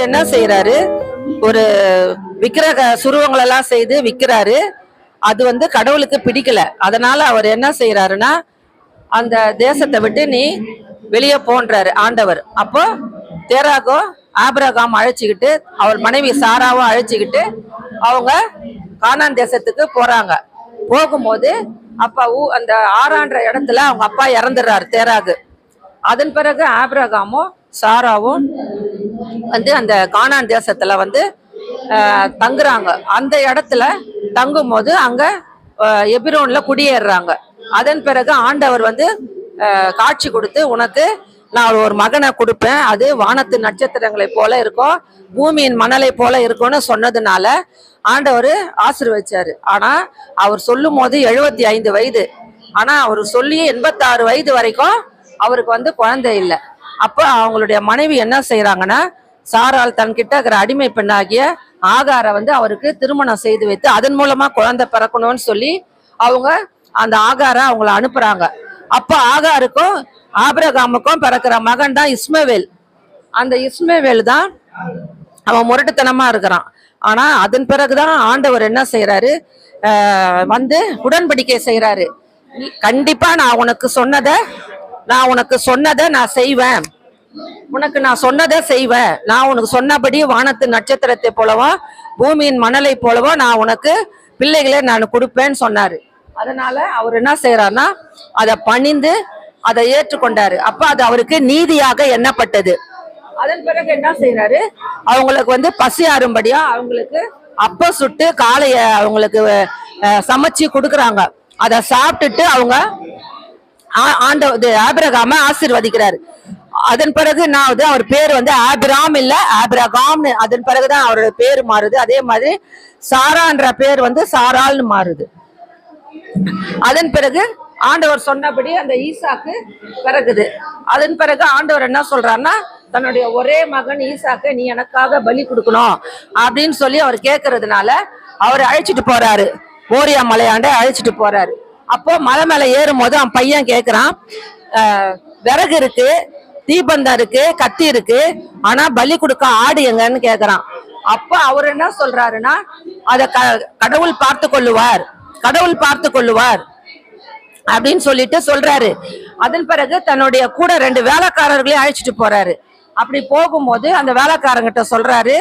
என்ன செய்யறாரு, ஒரு விக்கிரக சுருவங்களெல்லாம் செய்து விற்கிறாரு. அது கடவுளுக்கு பிடிக்கல. அதனால அவர் என்ன செய்யறாருன்னா, அந்த தேசத்தை விட்டு நீ வெளியே போன்றாரு ஆண்டவர். அப்போ தேராகோ ஆபிரகாம் அழைச்சிக்கிட்டு அவர் மனைவி சாராவும் அழைச்சிக்கிட்டு அவங்க கானான் தேசத்துக்கு போறாங்க. போகும்போது அப்பா அந்த ஆறான்ற இடத்துல அவங்க அப்பா இறந்துடுறாரு தேராகு. அதன் பிறகு ஆபிரகாமும் சாராவும் அந்த கானான் தேசத்துல தங்குறாங்க. அந்த இடத்துல தங்கும் போது அங்க எபிரோன்ல குடியேறாங்க. அதன் பிறகு ஆண்டவர் காட்சி கொடுத்து, உனக்கு நான் ஒரு மகனை கொடுப்பேன், அது வானத்து நட்சத்திரங்களை போல இருக்கும், பூமியின் மணலை போல இருக்கும்னு சொன்னதுனால ஆண்டவர் ஆசீர்வதிச்சாரு. ஆனா அவர் சொல்லும் போது 75 வயது. ஆனா அவர் சொல்லி 86 வயது வரைக்கும் அவருக்கு குழந்தை இல்லை. அப்போ அவங்களுடைய மனைவி என்ன செய்யறாங்கன்னா, சாரால் தன்கிட்ட இருக்கிற அடிமை பெண்ணாகிய ஆகாரை அவருக்கு திருமணம் செய்து வைத்து அதன் மூலமா குழந்தை பிறக்கணும்னு சொல்லி அவங்க அந்த ஆகாரை அவங்கள அனுப்புறாங்க. அப்ப ஆகாருக்கும் ஆபிரகாமுக்கும் பிறக்கிற மகன் தான் இஸ்மவேல். அந்த இஸ்மவேல் தான் அவன் முரட்டுத்தனமா இருக்கிறான். ஆனா அதன் பிறகுதான் ஆண்டவர் என்ன செய்யறாரு, உடன்படிக்கை செய்யறாரு. கண்டிப்பா நான் உனக்கு சொன்னதை நான் செய்வேன், உனக்கு நான் சொன்னதை செய்வேன், நான் உனக்கு சொன்னபடி வானத்து நட்சத்திரத்தை போலவோ பூமியின் மணலை போலவோ நான் உனக்கு பிள்ளைகளை நான் கொடுப்பேன்னு சொன்னாரு. அதனால அவர் என்ன செய்யறாருன்னா, அதை பணிந்து அதை ஏற்றுக்கொண்டாரு. அப்ப அது அவருக்கு நீதியாக எண்ணப்பட்டது. அதன் பிறகு என்ன செய்யறாரு, அவங்களுக்கு பசி ஆறும்படியா அவங்களுக்கு அப்ப சுட்டு காளைய அவங்களுக்கு சமைச்சு கொடுக்குறாங்க. அதை சாப்பிட்டுட்டு அவங்க ஆபிரகாம ஆசீர்வதிக்கிறாரு. அதன் பிறகு அவர் பேர் ஆபிராம் இல்ல ஆபிரகாம்னு அதன் பிறகுதான் அவரோட பேர் மாறுது. அதே மாதிரி சாரான்ற பேர் சாரால்னு மாறுது. அதன் பிறகு ஆண்டவர் சொன்னபடி அந்த ஈசாக்கு பிறகுது. அதன் பிறகு ஆண்டவர் என்ன சொல்றாருன்னா, தன்னுடைய ஒரே மகன் ஈசாக்கு நீ எனக்காக பலி கொடுக்கணும் அப்படின்னு சொல்லி அவர் கேட்கறதுனால அவர் அழைச்சிட்டு போறாரு, மோரியா மலையாண்ட அழைச்சிட்டு போறாரு. அப்போ மலை மேல ஏறும் போது அவன் பையன் கேட்கிறான், விறகு இருக்கு, தீபந்தம் இருக்கு, கத்தி இருக்கு, ஆனா பலி கொடுக்க ஆடு எங்கன்னு கேக்குறான். அப்ப அவர் என்ன சொல்றாருன்னா, அத கடவுள் பார்த்து கொள்ளுவார் அப்படின்னு சொல்லிட்டு சொல்றாரு. அதன் பிறகு தன்னுடைய கூட 2 வேலைக்காரர்களையும் அழைச்சிட்டு போறாரு. அப்படி போகும்போது அந்த வேலைக்காரங்கிட்ட சொல்றாரு,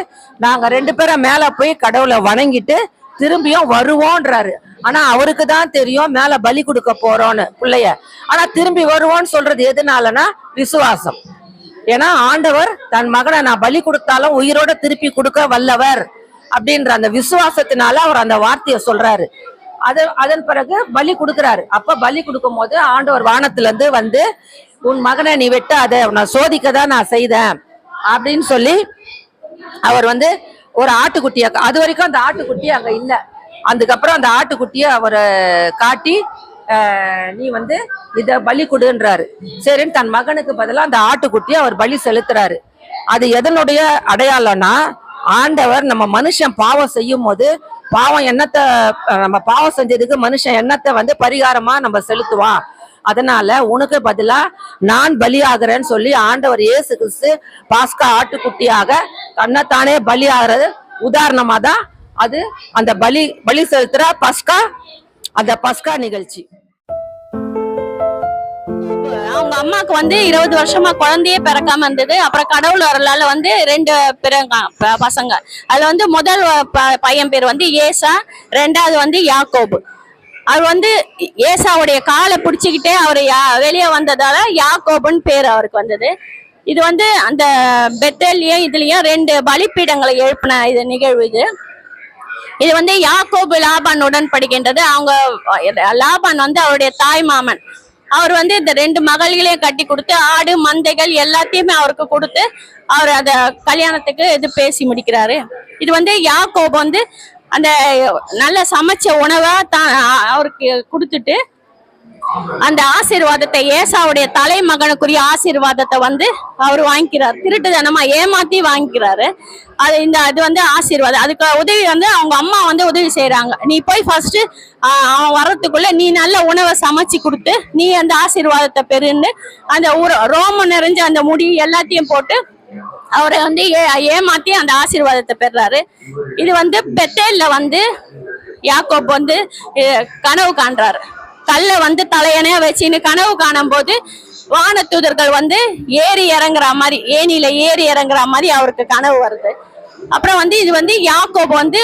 நாங்க 2 பேரும் மேல போய் கடவுளை வணங்கிட்டு திரும்பியும் வருவோன்றாரு. ஆனா அவருக்கு தான் தெரியும் மேல பலி கொடுக்க போறோம்னு பிள்ளைய. ஆனா திரும்பி வருவோன்னு சொல்றது எதுனாலனா விசுவாசம். ஏன்னா ஆண்டவர் தன் மகனை நான் பலி கொடுத்தாலும் உயிரோட திருப்பி கொடுக்க வல்லவர் அப்படின்ற அந்த விசுவாசத்தினால அவர் அந்த வார்த்தையை சொல்றாரு. அதன் பிறகு பலி கொடுக்கிறாரு. அப்ப பலி கொடுக்கும் போது ஆண்டவர் வானத்துல இருந்து உன் மகனை நீ வெட்டாத, நான் சோதிக்கதான் நான் செய்தேன் அப்படின்னு சொல்லி அவர் ஒரு ஆட்டுக்குட்டிய, அது வரைக்கும் அந்த ஆட்டுக்குட்டி அங்க இல்ல. அதுக்கப்புறம் அந்த ஆட்டுக்குட்டிய அவரை காட்டி நீ இத பலி கொடுன்றாரு. சரின்னு தன் மகனுக்கு பதிலா அந்த ஆட்டுக்குட்டிய அவர் பலி செலுத்துறாரு. அது எதனுடைய அடையாளம்னா, ஆண்டவர் நம்ம மனுஷன் பாவம் செய்யும் போது பாவம் எண்ணத்தை நம்ம பாவம் செஞ்சதுக்கு மனுஷன் எண்ணத்தை பரிகாரமா நம்ம செலுத்துவான். அதனால உனக்கு பதிலா நான் பலியாகிறேன்னு சொல்லி ஆண்டவர் இயேசு கிறிஸ்து பாஸ்கா ஆட்டுக்குட்டியாக தன்னைத்தானே பலியாகிறது உதாரணமா தான் அது அந்த பலி செலுத்துற அந்த பஸ்கா நிகழ்ச்சி. அவங்க அம்மாக்கு 20 வருஷமா குழந்தையே பிறக்காம இருந்தது. அப்புறம் கடவுள் வரலால 2 பசங்க. அதுல முதல் பையன் பேர் ஏசா, 2வது யாக்கோபு. அவர் ஏசாவுடைய காலை பிடிச்சுக்கிட்டே அவர் வெளியே வந்ததால யாக்கோபுன்னு பேர் அவருக்கு வந்தது. இது அந்த பெத்தேலியும் இதுலயும் 2 பலிப்பீடங்களை எழுப்பின இது நிகழ்வு. இது யாக்கோபு லாபான் உடன்படிக்கின்றது. அவங்க லாபான் அவருடைய தாய் மாமன். அவர் இந்த 2 மகள்களையும் கட்டி கொடுத்து ஆடு மந்தைகள் எல்லாத்தையுமே அவருக்கு கொடுத்து அவர் அத கல்யாணத்துக்கு இது பேசி முடிக்கிறாரு. இது யாக்கோபு அந்த நல்ல சமைச்ச உணவை தான் அவருக்கு கொடுத்துட்டு அந்த ஆசீர்வாதத்தை, ஏசாவுடைய தலைமகனுக்குரிய ஆசீர்வாதத்தை அவர் வாங்கிக்கிறார். திருட்டுத்தனமா ஏமாத்தி வாங்கிக்கிறாரு. அது ஆசீர்வாதம். அதுக்கு உதவி அவங்க அம்மா உதவி செய்யறாங்க. நீ போய் ஃபர்ஸ்ட் அவன் வர்றதுக்குள்ள நீ நல்ல உணவை சமைச்சு கொடுத்து நீ அந்த ஆசீர்வாதத்தை பெறுன்னு அந்த ரோமம் நிறைஞ்ச அந்த முடி எல்லாத்தையும் போட்டு அவரை வந்து ஏமாத்தி அந்த ஆசீர்வாதத்தை பெறாரு. இது வந்து பெத்தேல்ல வந்து யாக்கோப் வந்து கனவு காண்றாரு. கல்ல வந்து தலையணையா வச்சுன்னு கனவு காணும் போது வானதூதர்கள் வந்து ஏறி இறங்குற மாதிரி, ஏனில ஏறி இறங்குற மாதிரி அவருக்கு கனவு வருது. அப்புறம் வந்து இது வந்து யாக்கோப் வந்து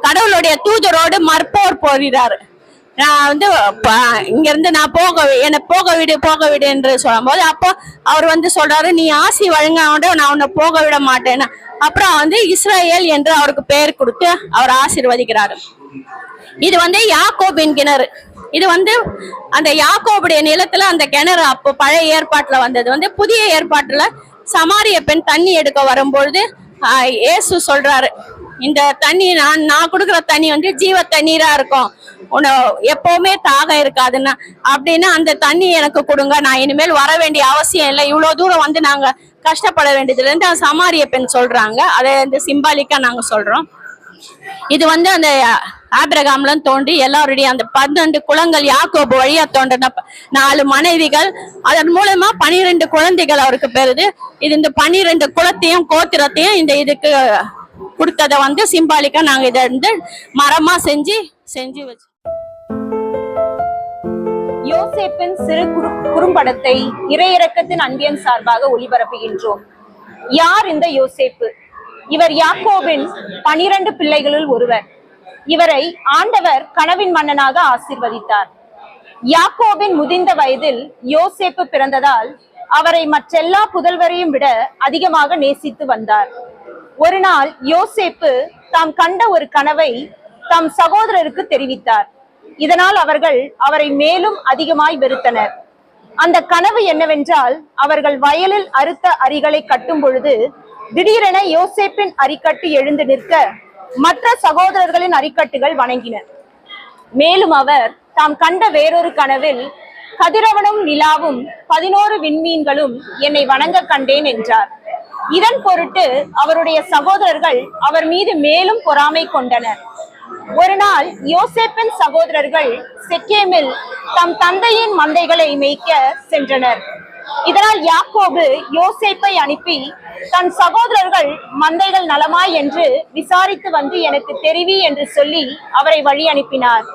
கடவுளுடைய தூதரோடு மற்போர் போகிறாரு. நான் வந்து இங்க இருந்து நான் என்னை போக விடு என்று சொல்லும் போது அப்போ அவர் வந்து சொல்றாரு, நீ ஆசி வழங்க நான் உன்னை போக விட மாட்டேன்னு. அப்புறம் வந்து இஸ்ரேல் என்று அவருக்கு பெயர் கொடுத்து அவர் ஆசீர்வதிக்கிறாரு. இது வந்து யாக்கோபின் கிணறு. இது வந்து அந்த யாக்கோபுடைய நிலத்துல அந்த கிணறு அப்போ பழைய ஏற்பாட்டுல வந்தது. வந்து புதிய ஏற்பாட்டுல சமாரிய பெண் தண்ணி எடுக்க வரும்பொழுது இயேசு சொல்றாரு, இந்த தண்ணி நான் கொடுக்குற தண்ணி வந்து ஜீவ தண்ணீரா இருக்கும், உன்னை எப்பவுமே தாகம் இருக்காதுன்னா அப்படின்னு அந்த தண்ணி எனக்கு கொடுங்க, நான் இனிமேல் வர வேண்டிய அவசியம் இல்லை, இவ்வளவு தூரம் வந்து நாங்க கஷ்டப்பட வேண்டியதுல இருந்து சமாரிய பெண் சொல்றாங்க. அதை இந்த சிம்பாலிக்கா நாங்க சொல்றோம். இது வந்து அந்த ஆபிரகாம்ல தோன்றி எல்லாருடைய அந்த 12 குலங்கள் யாக்கோபு வழியா தோன்றின 4 மனைவிகள், அதன் மூலமா 12 குழந்தைகள் அவருக்கு பெறுது. இது இந்த 12 குலத்தையும் கோத்திரத்தையும் இந்த இதுக்கு கொடுத்ததை வந்து சிம்பாலிக்கா நாங்க இதை வந்து மரமா செஞ்சு வச்சு. யோசேப்பின் சிறு குறும்படத்தை இறையிறக்கத்தின் அன்பியன் சார்பாக ஒளிபரப்புகின்றோம். யார் இந்த யோசேப்பு? இவர் யாக்கோபின் 12 பிள்ளைகளுள் ஒருவர். இவரை ஆண்டவர் கனவின் மன்னனாக ஆசீர்வதித்தார். யாக்கோபின் முதிர்ந்த வயதில் யோசேப்பு பிறந்ததால் அவரை மற்றெல்லா புதல்வரையும் விட அதிகமாக நேசித்து வந்தார். ஒரு நாள் யோசேப்பு தாம் கண்ட ஒரு கனவை தம் சகோதரருக்கு தெரிவித்தார். இதனால் அவர்கள் அவரை மேலும் அதிகமாய் வெறுத்தனர். அந்த கனவு என்னவென்றால், அவர்கள் வயலில் அறுத்த அரிகளை கட்டும் பொழுது திடீரென யோசேப்பின் அரிக்கட்டு எழுந்து நிற்க மற்ற சகோதரர்களின் அரிக்கட்டுகள் வணங்கின. மேலும் அவர் தாம் கண்ட வேறொரு கனவில், கதிரவனும் நிலாவும் 11 விண்மீன்களும் என்னை வணங்க கண்டேன் என்றார். இதன் பொருட்டு அவருடைய சகோதரர்கள் அவர் மீது மேலும் பொறாமை கொண்டனர். ஒரு நாள் யோசேப்பின் சகோதரர்கள் செக்கேமில் தம் தந்தையின் மந்தைகளை மேய்க்க சென்றனர். இதனால் யாக்கோபு யோசேப்பை அனுப்பி, தன் சகோதரர்கள் மந்தைகள் நலமாய் என்று விசாரித்து வந்து எனக்கு தெரிவி என்று சொல்லி அவரை வழி அனுப்பினார்.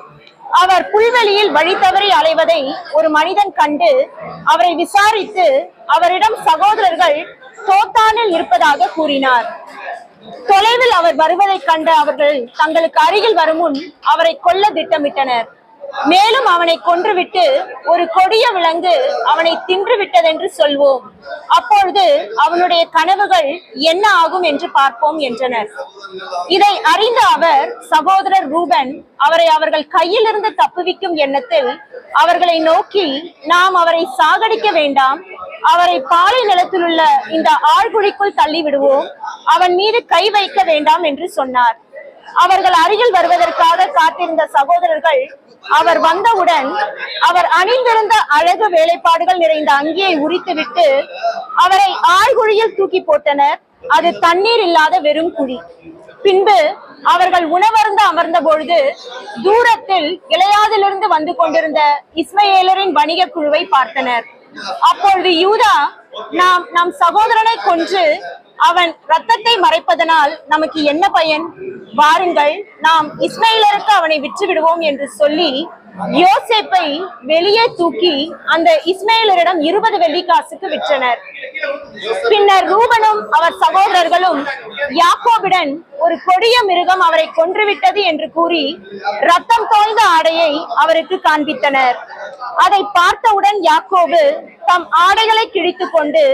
அவர் புல்வெளியில் வழி தவறி அலைவதை ஒரு மனிதன் கண்டு அவரை விசாரித்து அவரிடம் சகோதரர்கள் தோத்தானில் இருப்பதாக கூறினார். தொலைவில் அவர் வருவதை கண்ட அவர்கள் தங்களுக்கு அருகில் வரும் முன் அவரை கொல்ல திட்டமிட்டனர். மேலும் அவனை கொன்றுவிட்டு ஒரு கொடிய விலங்கு அவனை தின்று விட்டதென்று சொல்வோம், அப்பொழுது அவனுடைய கனவுகள் என்ன ஆகும் என்று பார்ப்போம் என்றனர். இதை அறிந்த அவர் சகோதரர் ரூபன் அவரை அவர்கள் கையிலிருந்து தப்புவிக்கும் எண்ணத்தில் அவர்களை நோக்கி, நாம் அவரை சாகடிக்க வேண்டாம், அவரை பாலை நிலத்தில் உள்ள இந்த ஆழ்குழிக்குள் தள்ளி விடுவோம், அவன் மீது கை வைக்க வேண்டாம் என்று சொன்னார். அவர்கள் அருகில் வருவதற்காக காத்திருந்த சகோதரர்கள் அவர் வந்தவுடன் அவர் அணிந்திருந்த அழகு வேலைப்பாடுகள் நிறைந்த அங்கியை உரித்துவிட்டு அவரை ஆழ்குழியில் தூக்கி போட்டனர். அது தண்ணீர் இல்லாத வெறும் குழி. பின்பு அவர்கள் உணவருந்த அமர்ந்த பொழுது தூரத்தில் கிளையாதிலிருந்து வந்து கொண்டிருந்த இஸ்மயேலரின் வணிக குழுவை பார்த்தனர். அப்பொழுது யூதா, நாம் நம் சகோதரனை கொன்று அவன் இரத்தத்தை மறைப்பதனால் நமக்கு என்ன பயன்? வாருங்கள், நாம் இஸ்மயேலருக்கு அவனை விற்று விடுவோம் என்று சொல்லி யோசேப்பை வெளியே தூக்கி அந்த இஸ்மயேலரிடம் 20 வெள்ளிக்காசுக்கு விற்றனர். பின்னர் ரூபனும் அவர் சகோதரர்களும் யாக்கோபிடன் ஒரு கொடிய மிருகம் அவரை கொன்றுவிட்டது என்று கூறி ரத்தம் தோய்ந்த ஆடையை அவருக்கு காண்பித்தனர். அதை பார்த்தவுடன் யாக்கோபு தம் ஆடைகளை கிழித்துக் கொண்டு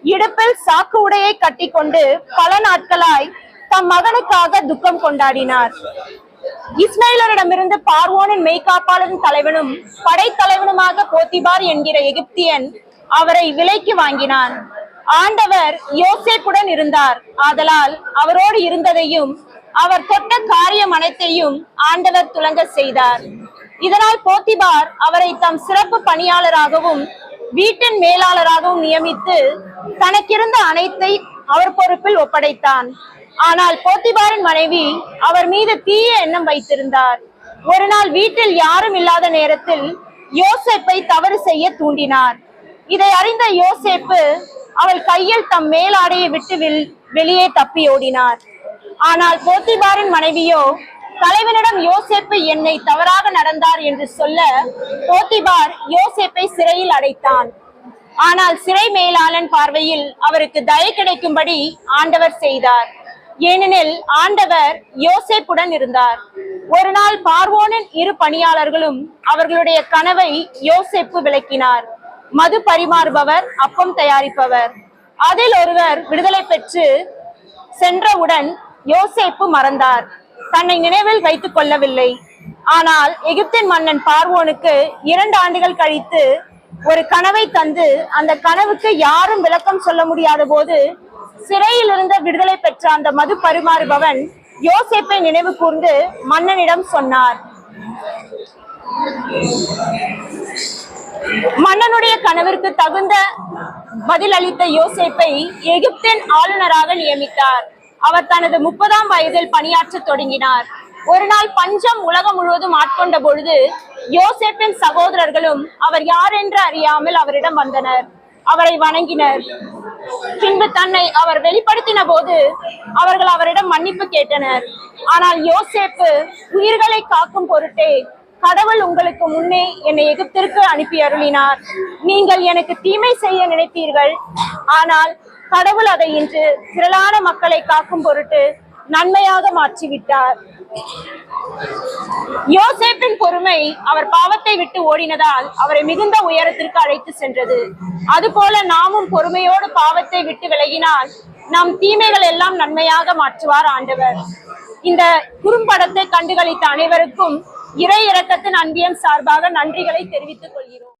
இடுப்பில் சாக்கு உடையை கட்டி கொண்டு பல நாட்களாய் தம் மகனுக்காக துக்கம் கொண்டாடினார். இஸ்மயேலரிடமிருந்து பார்வோனின் மெய்காப்பாளரின் தலைவனும் படைத்தலைவனுமாக போத்திபார் என்கிற எகிப்தியன் அவரை விலைக்கு வாங்கினான். ஆண்டவர் யோசேப்புடன் இருந்தார். ஆதலால் அவரோடு இருந்ததையும் அவர் தொட்ட காரியம் அனைத்தையும் ஆண்டவர் துலங்க செய்தார். இதனால் போத்திபார் அவரை தம் சிறப்பு பணியாளராகவும் வீட்டின் மேலாளராகவும் நியமித்து தனக்கிருந்த அனைத்தை அவர் பொறுப்பில் ஒப்படைத்தான். ஆனால் போத்திபாரின் மனைவி அவர் மீது தீய எண்ணம் வைத்திருந்தார். ஒரு நாள் வீட்டில் யாரும் இல்லாத நேரத்தில் யோசேப்பை தவறு செய்ய தூண்டினார். இதை அறிந்த யோசேப்பு அவள் கையில் தம் மேலாடையை விட்டு வெளியே தப்பி ஓடினார். ஆனால் போத்திபாரின் மனைவியோ தலைவனிடம் யோசேப்பு என்னை தவறாக நடந்தார் என்று சொல்ல போத்திபார் யோசேப்பை சிறையில் அடைத்தான். ஆனால் சிறை மேலாளன் பார்வையில் அவருக்கு தயை கிடைக்கும்படி ஆண்டவர் செய்தார். ஏனெனில் ஆண்டவர் யோசேப்புடன் இருந்தார். ஒரு நாள் பார்வோனின் 2 பணியாளர்களும் அவர்களுடைய கனவை யோசேப்பு விளக்கினார். மது பரிமாறுபவர், அப்பம் தயாரிப்பவர். அதில் ஒருவர் விடுதலை பெற்று சென்றவுடன் யோசேப்பு மறந்தார், தன்னை நினைவில் வைத்துக் கொள்ளவில்லை. ஆனால் எகிப்தின் மன்னன் பார்வோனுக்கு 2 ஆண்டுகள் கழித்து ஒரு கனவை தந்து அந்த கனவுக்கு யாரும் விளக்கம் சொல்ல முடியாத போது சிறையில் இருந்த விடுதலை பெற்ற அந்த மது பரிமாறுபவன் யோசேப்பை நினைவு கூர்ந்து மன்னனிடம் சொன்னார். மன்னனுடைய கனவிற்கு தகுந்த பதில் அளித்த யோசேப்பை எகிப்தின் ஆளுநராக நியமித்தார். அவர் தனது 30ஆம் வயதில் பணியாற்ற தொடங்கினார். ஒரு நாள் பஞ்சம் உலகம் முழுவதும் ஆட்கொண்ட பொழுது யோசேப்பின் சகோதரர்களும் அவர் யார் என்று அறியாமல் அவரிடம் வந்தனர். அவரை வணங்கினர். பின்பு தன்னை அவர் வெளிப்படுத்தின போது அவர்கள் அவரிடம் மன்னிப்பு கேட்டனர். ஆனால் யோசேப்பு உயிர்களை காக்கும் பொருட்டே கடவுள் உங்களுக்கு முன்னே என்னை எகிப்திற்கு அனுப்பி அருளினார். நீங்கள் எனக்கு தீமை செய்ய நினைத்தீர்கள், ஆனால் கடவுள் அதை இன்று திரளான மக்களை காக்கும் பொருட்டு நன்மையாக மாற்றிவிட்டார். யோசேப்பின் பொறுமை அவர் பாவத்தை விட்டு ஓடினதால் அவரை மிகுந்த உயரத்திற்கு அழைத்து சென்றது. அதுபோல நாமும் பொறுமையோடு பாவத்தை விட்டு விலகினால் நம் தீமைகள் எல்லாம் நன்மையாக மாற்றுவார் ஆண்டவர். இந்த குறும்படத்தை கண்டுகளித்த அனைவருக்கும் இறை இரக்கத்தின் அன்பியம் சார்பாக நன்றிகளை தெரிவித்துக் கொள்கிறோம்.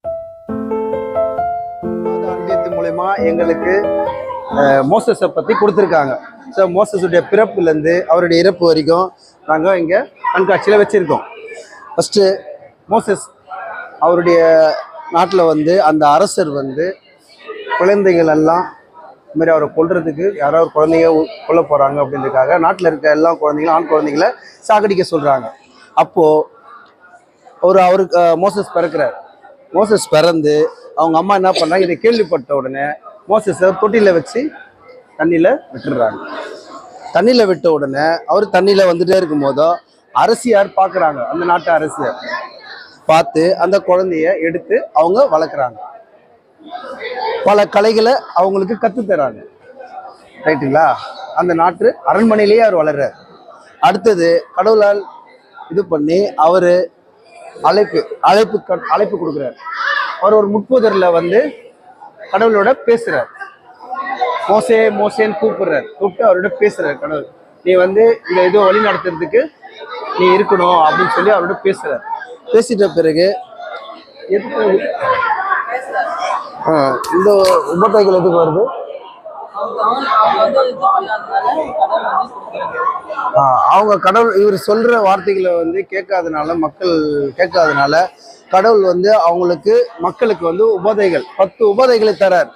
அன்பியத்தின் மூலமா எங்களுக்கு மோசஸை பற்றி கொடுத்துருக்காங்க. ஸோ மோசஸுடைய பிறப்புலேருந்து அவருடைய இறப்பு வரைக்கும் நாங்கள் இங்கே கண்காட்சியில் வச்சுருக்கோம். ஃபஸ்ட்டு மோசஸ் அவருடைய நாட்டில் வந்து அந்த அரசர் வந்து குழந்தைகள் எல்லாம் இதுமாதிரி அவரை கொல்றதுக்கு யாராவது குழந்தைங்க கொல்ல போகிறாங்க அப்படின்றதுக்காக நாட்டில் இருக்க எல்லா குழந்தைங்களும் ஆண் குழந்தைங்கள சாகடிக்க சொல்கிறாங்க. அப்போது அவருக்கு மோசஸ் பிறக்கிறார். மோசஸ் பிறந்து அவங்க அம்மா என்ன பண்ணுறாங்க, இதை கேள்விப்பட்ட உடனே மோசஸை தொட்டியில் வச்சு தண்ணியில் விட்டுடுறாங்க. தண்ணியில் விட்ட உடனே அவர் தண்ணியில் வந்துட்டே இருக்கும் போதோ அரசியார் பார்க்குறாங்க. அந்த நாட்டு அரசியார் பார்த்து அந்த குழந்தைய எடுத்து அவங்க வளர்க்குறாங்க. பல கலைகளை அவங்களுக்கு கற்றுத்தராங்க. ரைட்டுங்களா? அந்த நாட்டு அரண்மனையிலேயே அவர் வளர்றார். அடுத்தது கடவுளால் இது பண்ணி அவர் அழைப்பு கொடுக்குறார். அவர் ஒரு முட்புதரில் வந்து கடவுளோட பேசுறார். மோசே மோசேன்னு கூப்பிட்டு அவரோட பேசுறார். கடவுள், நீ வந்து இந்த இதோ வழி நடத்துறதுக்கு நீ இருக்கணும் அப்படின்னு சொல்லி அவரோட பேசுறார். பேசிட்ட பிறகு இந்த உபத்தைகள் எதுக்கு வருது? அவங்க கடவுள் இவர் சொல்ற வார்த்தைகளை வந்து கேட்காதனால, மக்கள் கேட்காதனால கடவுள் வந்து அவங்களுக்கு மக்களுக்கு வந்து உபதைகள் 10 உபதைகளை தரார்.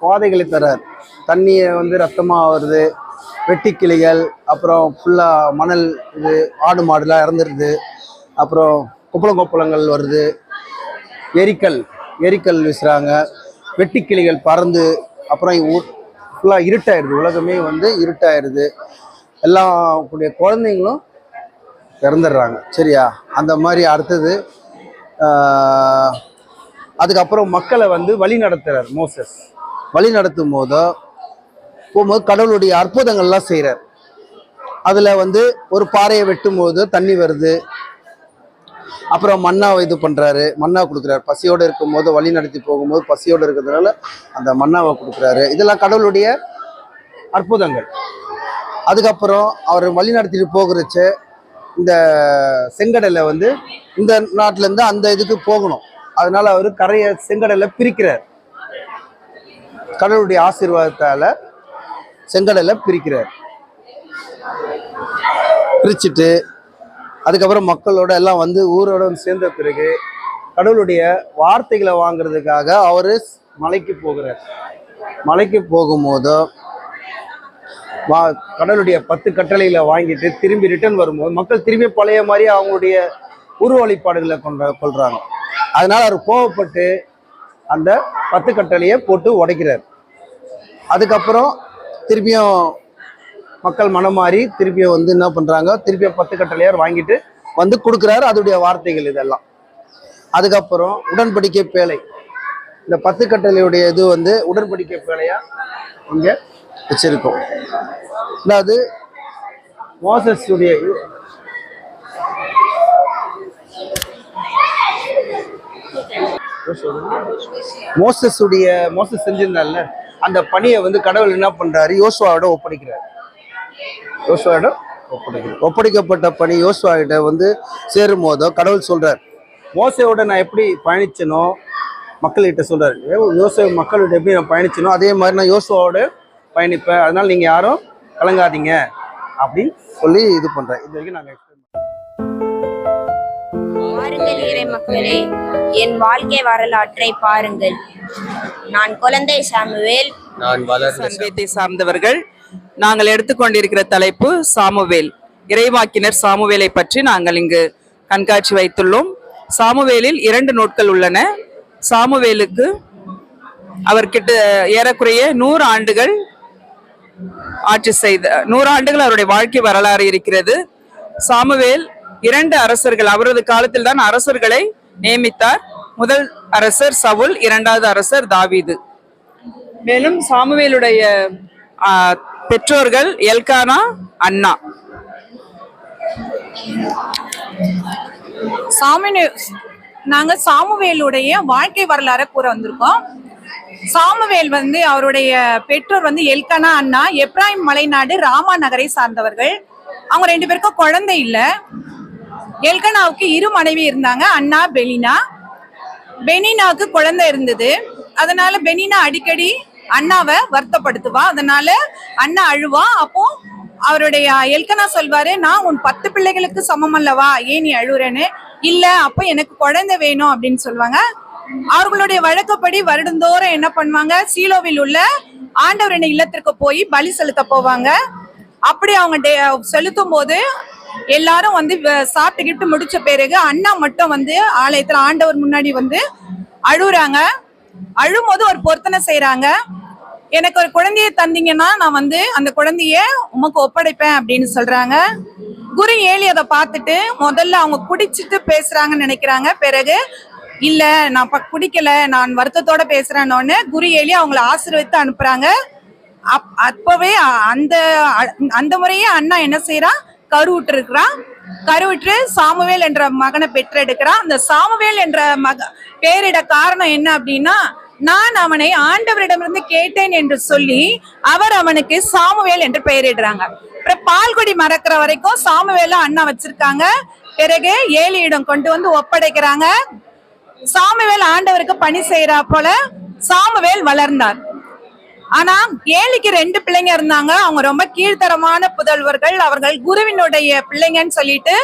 வாதைகளை தரார். தண்ணியை வந்து ரத்தமாக வருது, வெட்டிக்கிளிகள், அப்புறம் ஃபுல்லாக மணல், இது ஆடு மாடுலாம் இறந்துருது, அப்புறம் கொப்பளங்கள் வருது, எரிக்கல் வீசுகிறாங்க, வெட்டிக்கிளிகள் பறந்து, அப்புறம் ஃபுல்லாக இருட்டாயிடுது, உலகமே வந்து இருட்டாயிடுது, எல்லா குழந்தைங்களும் இறந்துடுறாங்க. சரியா? அந்த மாதிரி அடுத்தது அதுக்கப்புறம் மக்களை வந்து வழி நடத்துகிறார். மோசஸ் வழி நடத்தும் போகும்போது கடவுளுடைய அற்புதங்கள்லாம் செய்கிறார். அதில் வந்து ஒரு பாறையை வெட்டும் போது தண்ணி வருது. அப்புறம் மன்னாவை இது பண்ணுறாரு, மன்னா கொடுக்குறாரு. பசியோடு இருக்கும்போது வழி நடத்தி போகும்போது பசியோடு இருக்கிறதுனால அந்த மன்னாவை கொடுக்குறாரு. இதெல்லாம் கடவுளுடைய அற்புதங்கள். அதுக்கப்புறம் அவர் வழி நடத்திட்டு போகிறச்ச இந்த செங்கடலை வந்து இந்த நாட்டிலேருந்து அந்த இதுக்கு போகணும். அதனால அவர் செங்கடலை பிரிக்கிறார். கடவுளுடைய ஆசீர்வாதத்தால் செங்கடலை பிரிக்கிறார். பிரிச்சுட்டு அதுக்கப்புறம் மக்களோட எல்லாம் வந்து ஊரோட சேர்ந்த பிறகு கடவுளுடைய வார்த்தைகளை வாங்குறதுக்காக அவர் மலைக்கு போகிறார். மலைக்கு போகும்போதோ கடவுளுடைய 10 கட்டளைகளை வாங்கிட்டு திரும்பி ரிட்டர்ன் வரும்போது மக்கள் திரும்பி பழைய மாதிரி அவங்களுடைய உருவ வழிபாடுகளை கொள்றாங்க. அதனால அவர் கோவப்பட்டு அந்த 10 கட்டளையை போட்டு உடைக்கிறார். அதுக்கப்புறம் திருப்பியும் மக்கள் மனம் மாறி திருப்பியும் வந்து என்ன பண்றாங்க, திருப்பியும் 10 கட்டளையார் வாங்கிட்டு வந்து கொடுக்குறாரு. அதோடைய வார்த்தைகள் இதெல்லாம். அதுக்கப்புறம் உடன்படிக்கை பேழை, இந்த 10 கட்டளையுடைய இது வந்து உடன்படிக்கை பேழையா இங்க வச்சிருக்கோம். அதாவது மோசஸ் செஞ்சிருந்தால அந்த பணியை வந்து கடவுள் என்ன பண்றாரு, யோசுவாவோட ஒப்படைக்கிறார். ஒப்படைக்கப்பட்ட பணி யோசுவாவிட வந்து சேரும் போதோ கடவுள் சொல்றார், மோசையோட நான் எப்படி பயணிச்சனோ மக்கள்கிட்ட சொல்றாரு, மக்களோட எப்படி நான் பயணிச்சனோ அதே மாதிரி நான் யோசுவாவோட பயணிப்பேன், அதனால நீங்க யாரும் கலங்காதீங்க அப்படின்னு சொல்லி இது பண்றேன். இது வரைக்கும் நாங்க பாருங்கள் இறை மக்களே, என் வாழ்க்கை வரலாற்றை பாருங்கள். நான் குழந்தை சாமுவேல். நான் சமூகத்தை சார்ந்தவர்கள். நாங்கள் எடுத்துக்கொண்டிருக்கிற தலைப்பு சாமுவேல், இறைவாக்கினர் சாமுவேலை பற்றி நாங்கள் இங்கு கண்காட்சி வைத்துள்ளோம். சாமுவேலில் 2 நூட்கள் உள்ளன. சாமுவேலுக்கு அவர்கிட்ட ஏறக்குறைய 100 ஆண்டுகள் ஆட்சி செய்த 100 ஆண்டுகள் அவருடைய வாழ்க்கை வரலாறு இருக்கிறது. சாமுவேல் 2 அரசர்கள், அவரது காலத்தில் தான் அரசர்களை நியமித்தார். முதல் அரசர் சவுல், 2வது அரசர் தாவீது. மேலும் சாமுவேலுடைய பெற்றோர்கள் எல்கானா, அன்னா. நாங்க சாமுவேலுடைய வாழ்க்கை வரலாறு கூற வந்திருக்கோம். சாமுவேல் வந்து அவருடைய பெற்றோர் வந்து எல்கானா, அன்னா எப்ராயிம் மலைநாடு ராமா நகரை சார்ந்தவர்கள். அவங்க 2 பேருக்கும் குழந்தை இல்லை. எல்கனாவுக்கு 2 மனைவி இருந்தாங்க, அண்ணா, பெனினா. பெனினாவுக்கு குழந்தை இருந்தது. அதனால பெனினா அடிக்கடி அண்ணாவை வருத்தப்படுத்துவா. அதனால அண்ணா அழுவா. அப்போ அவருடைய எல்கனா சொல்வாரு, நான் உன் 10 பிள்ளைகளுக்கு சமம் அல்லவா, ஏன் நீ அழுறேன்னு. இல்ல, அப்போ எனக்கு குழந்தை வேணும் அப்படின்னு சொல்லுவாங்க. அவர்களுடைய வழக்கப்படி வருடந்தோறும் என்ன பண்ணுவாங்க, சீலோவில் உள்ள ஆண்டவரின் இல்லத்திற்கு போய் பலி செலுத்த போவாங்க. அப்படி அவங்க செலுத்தும் போது எல்லாரும் வந்து சாப்பிட்டுக்கிட்டு முடிச்ச பிறகு அண்ணா மட்டும் வந்து ஆலயத்துல ஆண்டவர் முன்னாடி வந்து அழுகுறாங்க. அழும்போது ஒரு பொருத்தனை செய்யறாங்க, எனக்கு ஒரு குழந்தைய தந்தீங்கன்னா நான் வந்து அந்த குழந்தைய உமக்கு ஒப்படைப்பேன் அப்படின்னு சொல்றாங்க. குரு ஏலி அதை பார்த்துட்டு முதல்ல அவங்க குடிச்சிட்டு பேசுறாங்கன்னு நினைக்கிறாங்க. பிறகு இல்ல, நான் குடிக்கல, நான் வருத்தத்தோட பேசுறேன்னு குரு ஏலி அவங்களை ஆசீர்வதித்து அனுப்புறாங்க. அப்பவே அந்த முறையே அண்ணா என்ன செய்யறான், கருவுற்று இருக்கிறான். கருவுற்று சாமுவேல் என்ற மகனை பெற்றெடுக்கிறான். அந்த சாமுவேல் என்ற பேரிட காரணம் என்ன அப்படின்னா, நான் அவனை ஆண்டவரிடமிருந்து கேட்டேன் என்று சொல்லி அவர் அவனுக்கு சாமுவேல் என்று பெயரிடுறாங்க. அப்புறம் பால்குடி மறக்கிற வரைக்கும் சாமுவேல அண்ணா வச்சிருக்காங்க. பிறகு ஏலியிடம் கொண்டு வந்து ஒப்படைக்கிறாங்க. சாமுவேல் ஆண்டவருக்கு பணி செய்யறா போல சாமுவேல் வளர்ந்தார். ஆனா ஏலிக்கு 2 பிள்ளைங்க இருந்தாங்க. அவங்க ரொம்ப கீழ்த்தரமான புதல்வர்கள். அவர்கள் குருவினுடைய பிள்ளைங்கன்னு சொல்லிட்டு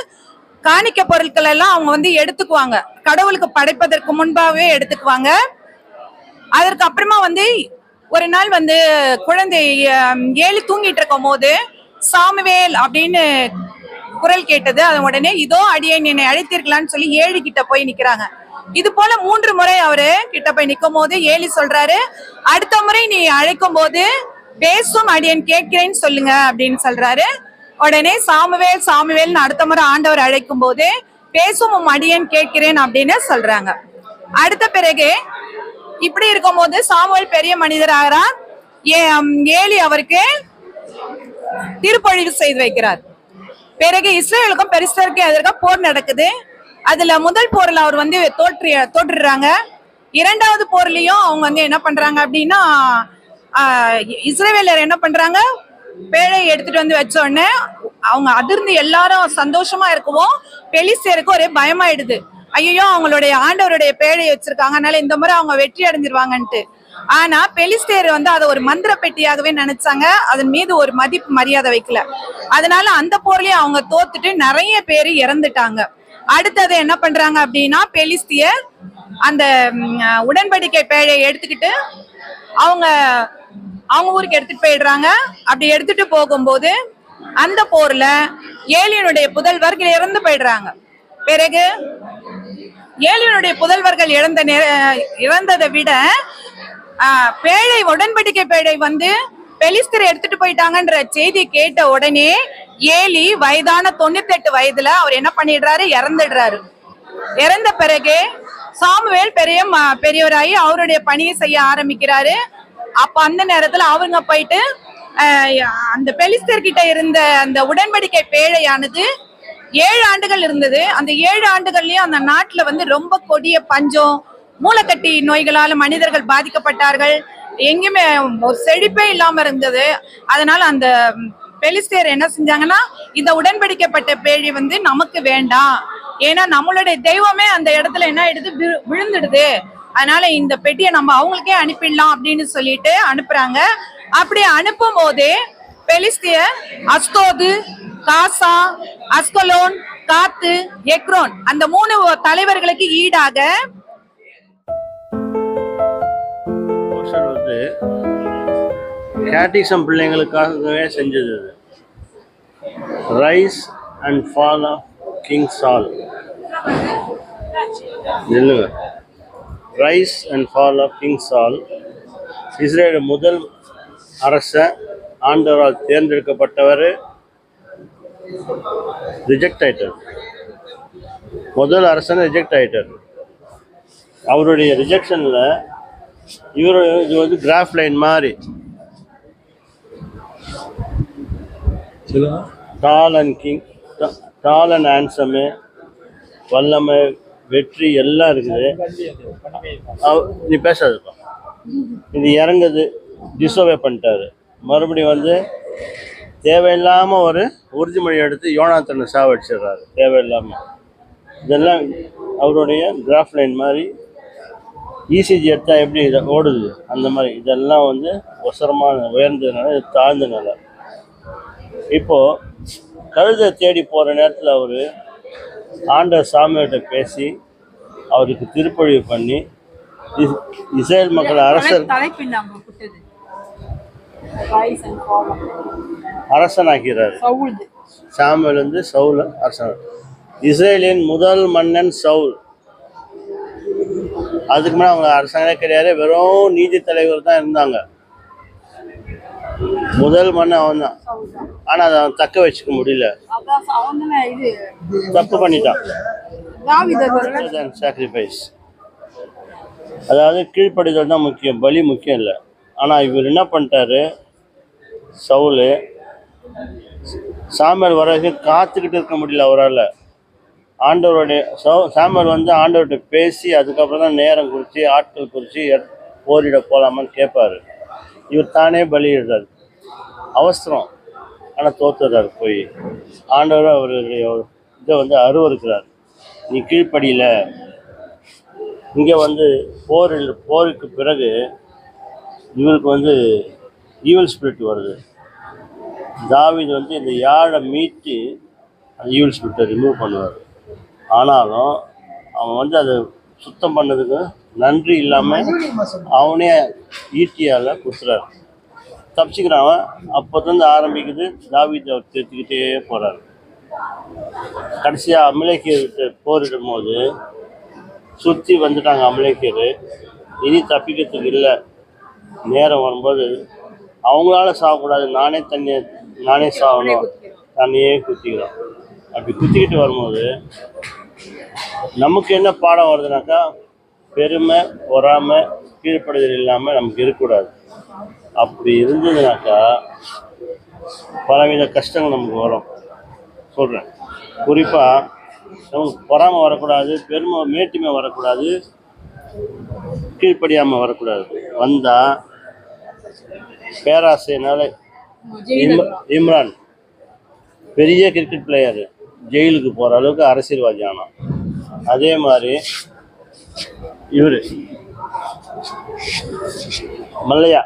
காணிக்க பொருட்கள் எல்லாம் அவங்க வந்து எடுத்துக்குவாங்க. கடவுளுக்கு படைப்பதற்கு முன்பாகவே எடுத்துக்குவாங்க. அதற்கு அப்புறமா வந்து ஒரு நாள் வந்து குழந்தை ஏலி தூங்கிட்டு இருக்கும் போது சாமுவேல் அப்படின்னு குரல் கேட்டது. அது உடனே இதோ அடியேன், என்னை அழைத்தீர்களான்னு சொல்லி ஏலி கிட்ட போய் நிக்கிறாங்க. இது போல 3 முறை அவரு கிட்ட போய் நிற்கும் போது ஏலி சொல்றாரு, அடுத்த முறை நீ அழைக்கும் போது பேசும் அடியேன் கேட்கிறேன்னு சொல்லுங்க அப்படின்னு சொல்றாரு. உடனே சாமுவேல் சாமுவேல்னு அடுத்த முறை ஆண்டவர் அழைக்கும் போது பேசும் அடியேன் கேட்கிறேன் அப்படின்னு சொல்றாங்க. அடுத்த பிறகு இப்படி இருக்கும் போது சாமுவேல் பெரிய மனிதர் ஆகிறார். ஏலி அவருக்கு திருப்பொழிவு செய்து வைக்கிறார். பிறகு இஸ்ரேலுக்கும் பெலிஸ்தருக்கும் எதிராக போர் நடக்குது. அதுல முதல் போர்ல அவர் வந்து தோற்றுறாங்க. 2வது போர்லயும் அவங்க வந்து என்ன பண்றாங்க அப்படின்னா, இஸ்ரேலர் என்ன பண்றாங்க, பேழை எடுத்துட்டு வந்து வச்ச உடனே அவங்க அதிர்ந்து எல்லாரும் சந்தோஷமா இருக்கவும் பெலிஸ்தருக்கு ஒரே பயமாயிடுது. ஐயோ, அவங்களுடைய ஆண்டவருடைய பேழையை வச்சிருக்காங்க, அதனால இந்த முறை அவங்க வெற்றி அடைஞ்சிருவாங்கன்ட்டு. ஆனா பெலிஸ்தேர் வந்து அதை ஒரு மந்திர பெட்டியாகவே நினைச்சாங்க. அதன் மீது ஒரு மதிப்பு மரியாதை வைக்கல. அதனால அந்த போர்லயும் அவங்க தோத்துட்டு நிறைய பேர் இறந்துட்டாங்க. அடுத்தது என்ன பண்றாங்க அப்படின்னா, பெலிஸ்தியர் அந்த உடன்படிக்கை பேழையை எடுத்துக்கிட்டு அவங்க ஊருக்கு எடுத்துட்டு போயிடுறாங்க. அப்படி எடுத்துட்டு போகும்போது அந்த போர்ல ஏலியனுடைய புதல்வர்கள் இறந்து போயிடுறாங்க. பிறகு ஏலியனுடைய புதல்வர்கள் இறந்ததை விட பேழை உடன்படிக்கை பேழை வந்து பெலிஸ்தர் எடுத்துட்டு போயிட்டாங்கன்ற செய்தி கேட்ட உடனே ஏலி வயதான 98 வயதுல அவர் என்ன பண்ணிடுறாரு, இறந்துடுறாரு. இறந்த பிறகு சாமுவேல் பெரியவராகி அவருடைய பணியை செய்ய ஆரம்பிக்கிறாரு. அப்ப அந்த நேரத்துல அவங்க போயிட்டு அந்த பெலிஸ்தர் கிட்ட இருந்த அந்த உடன்படிக்கை பேழையானது 7 ஆண்டுகள் இருந்தது. அந்த 7 ஆண்டுகள்லயும் அந்த நாட்டுல வந்து ரொம்ப கொடிய பஞ்சம், மூலக்கட்டி நோய்களால மனிதர்கள் பாதிக்கப்பட்டார்கள். எங்கேயுமே ஒரு செழிப்பே இல்லாம இருந்தது. அதனால அந்த பெலிஸ்தர் என்ன செஞ்சாங்கன்னா, இந்த உடன்படிக்கப்பட்ட பேழை வந்து நமக்கு வேண்டாம், ஏன்னா நம்மளுடைய தெய்வமே அந்த இடத்துல என்ன ஆயிடுது, விழுந்துடுது. அதனால இந்த பெட்டியை நம்ம அவங்களுக்கே அனுப்பிடலாம் அப்படின்னு சொல்லிட்டு அனுப்புறாங்க. அப்படி அனுப்பும் போதே பெலிஸ்தியர் அஸ்தோது, காசா, அஸ்கலோன், காத்து, எக்ரோன் அந்த 3 தலைவர்களுக்கு ஈடாக வந்து கேட்டிசம் பிள்ளைங்களுக்காகவே செஞ்சது. Rise and fall of king Saul. இல்லைங்க, rise and fall of king Saul. Israel முதல் அரச ஆண்டவரால் தேர்ந்தெடுக்கப்பட்டவர் ரிஜெக்ட் ஆயிட்டார். முதல் அரசன் ரிஜெக்ட் ஆயிட்டார். அவருடைய ரிஜெக்ஷனில் இது வந்து கிராஃப் லைன் மாதிரி டால் அண்ட் ஹேண்ட்ஸமு, வல்லமை, வெற்றி எல்லாம் இருக்குது. நீ பேசாதுப்பா. இது இறங்குது, டிசோவே பண்ணிட்டாரு. மறுபடியும் வந்து தேவையில்லாமல் ஒரு உறுதிமொழி எடுத்து யோனாத்தனை சாவடிச்சிடுறாரு தேவையில்லாமல். இதெல்லாம் அவருடைய கிராஃப் லைன் மாதிரி. இசிஜி எடுத்தால் எப்படி இதை ஓடுது அந்த மாதிரி இதெல்லாம் வந்து ஒசரமான உயர்ந்ததுனால இது தாழ்ந்தனால. இப்போது கழுதை தேடி போகிற நேரத்தில் அவர் ஆண்டவர் சாமியிட்ட பேசி அவருக்கு திருப்பொழிவு பண்ணி இஸ்ரேல் மக்கள் அரசனாக்கிறார். சாமுவேல் வந்து சவுல் அரசன். இஸ்ரேலின் முதல் மன்னன் சவுல். அதுக்கு மேலே அவங்க அரசாங்கமே கிடையாது, வெறும் நீதி தலைவர் தான் இருந்தாங்க. முதல் மன்னன் அவன் தான். ஆனால் அதை அவன் தக்க வச்சுக்க முடியல, தப்பு பண்ணிட்டான். சாக்ரிஃபைஸ், அதாவது கீழ்ப்படிதல் தான் முக்கியம், பலி முக்கியம் இல்லை. ஆனால் இவர் என்ன பண்ணிட்டாரு, சவுல் சாமுவேல் வர வரைக்கும் காத்துக்கிட்டு இருக்க முடியல அவரால். ஆண்டவருடைய சாமுவேல் வந்து ஆண்டவர்கிட்ட பேசி அதுக்கப்புறம் தான் நேரம் குறித்து ஆட்கள் குறித்து போரிட போகலாமான்னு கேட்பார். இவர் தானே பலியிடுறார். அவசரம், ஆனால் தோத்துறாரு போய். ஆண்டவர் அவருடைய இதை வந்து அருவருக்கிறார். நீ கீழ்ப்படியில. இங்கே வந்து போருக்கு பிறகு இவருக்கு வந்து ஈவில் ஸ்பிரிட் வருது. தாவீது வந்து இந்த யாழை மீட்டு அந்த ஈவில் ஸ்பிரிட்டை ரிமூவ் பண்ணுவார். ஆனாலும் அவன் வந்து அதை சுத்தம் பண்ணதுக்கு நன்றி இல்லாமல் அவனே ஈட்டியால் குத்துறாரு. தப்பிச்சுக்கிறான் அவன். அப்போதுலேருந்து ஆரம்பிக்குது தாவீது அவர் திருத்திக்கிட்டே போகிறார். கடைசியாக அமலேக்கியர்கிட்ட போரிடும் போது சுற்றி வந்துட்டாங்க அமலேக்கியர். இனி தப்பிக்கிறதுக்கு இல்லை. நேரம் வரும்போது அவங்களால சாகக்கூடாது, நானே சாகணும், தண்ணியே குத்திக்கிறோம். அப்படி குத்திக்கிட்டு வரும்போது நமக்கு என்ன பாடம் வருதுனாக்கா, பெருமை, பொறாமை, கீழ்ப்படுதல் இல்லாமல் நமக்கு இருக்கக்கூடாது. அப்படி இருந்ததுனாக்கா பலவித கஷ்டங்கள் நமக்கு வரும். சொல்கிறேன், குறிப்பாக நமக்கு பொறாமை வரக்கூடாது, பெருமை மேட்டிமை வரக்கூடாது, கீழ்ப்படியாமல் வரக்கூடாது. வந்தால் பேராசையினால இம்ரான் பெரிய கிரிக்கெட் பிளேயரு ஜெயிலுக்கு போகிற அளவுக்கு அரசியல்வாதி ஆனான். அதே மாதிரி இவர் மல்லையா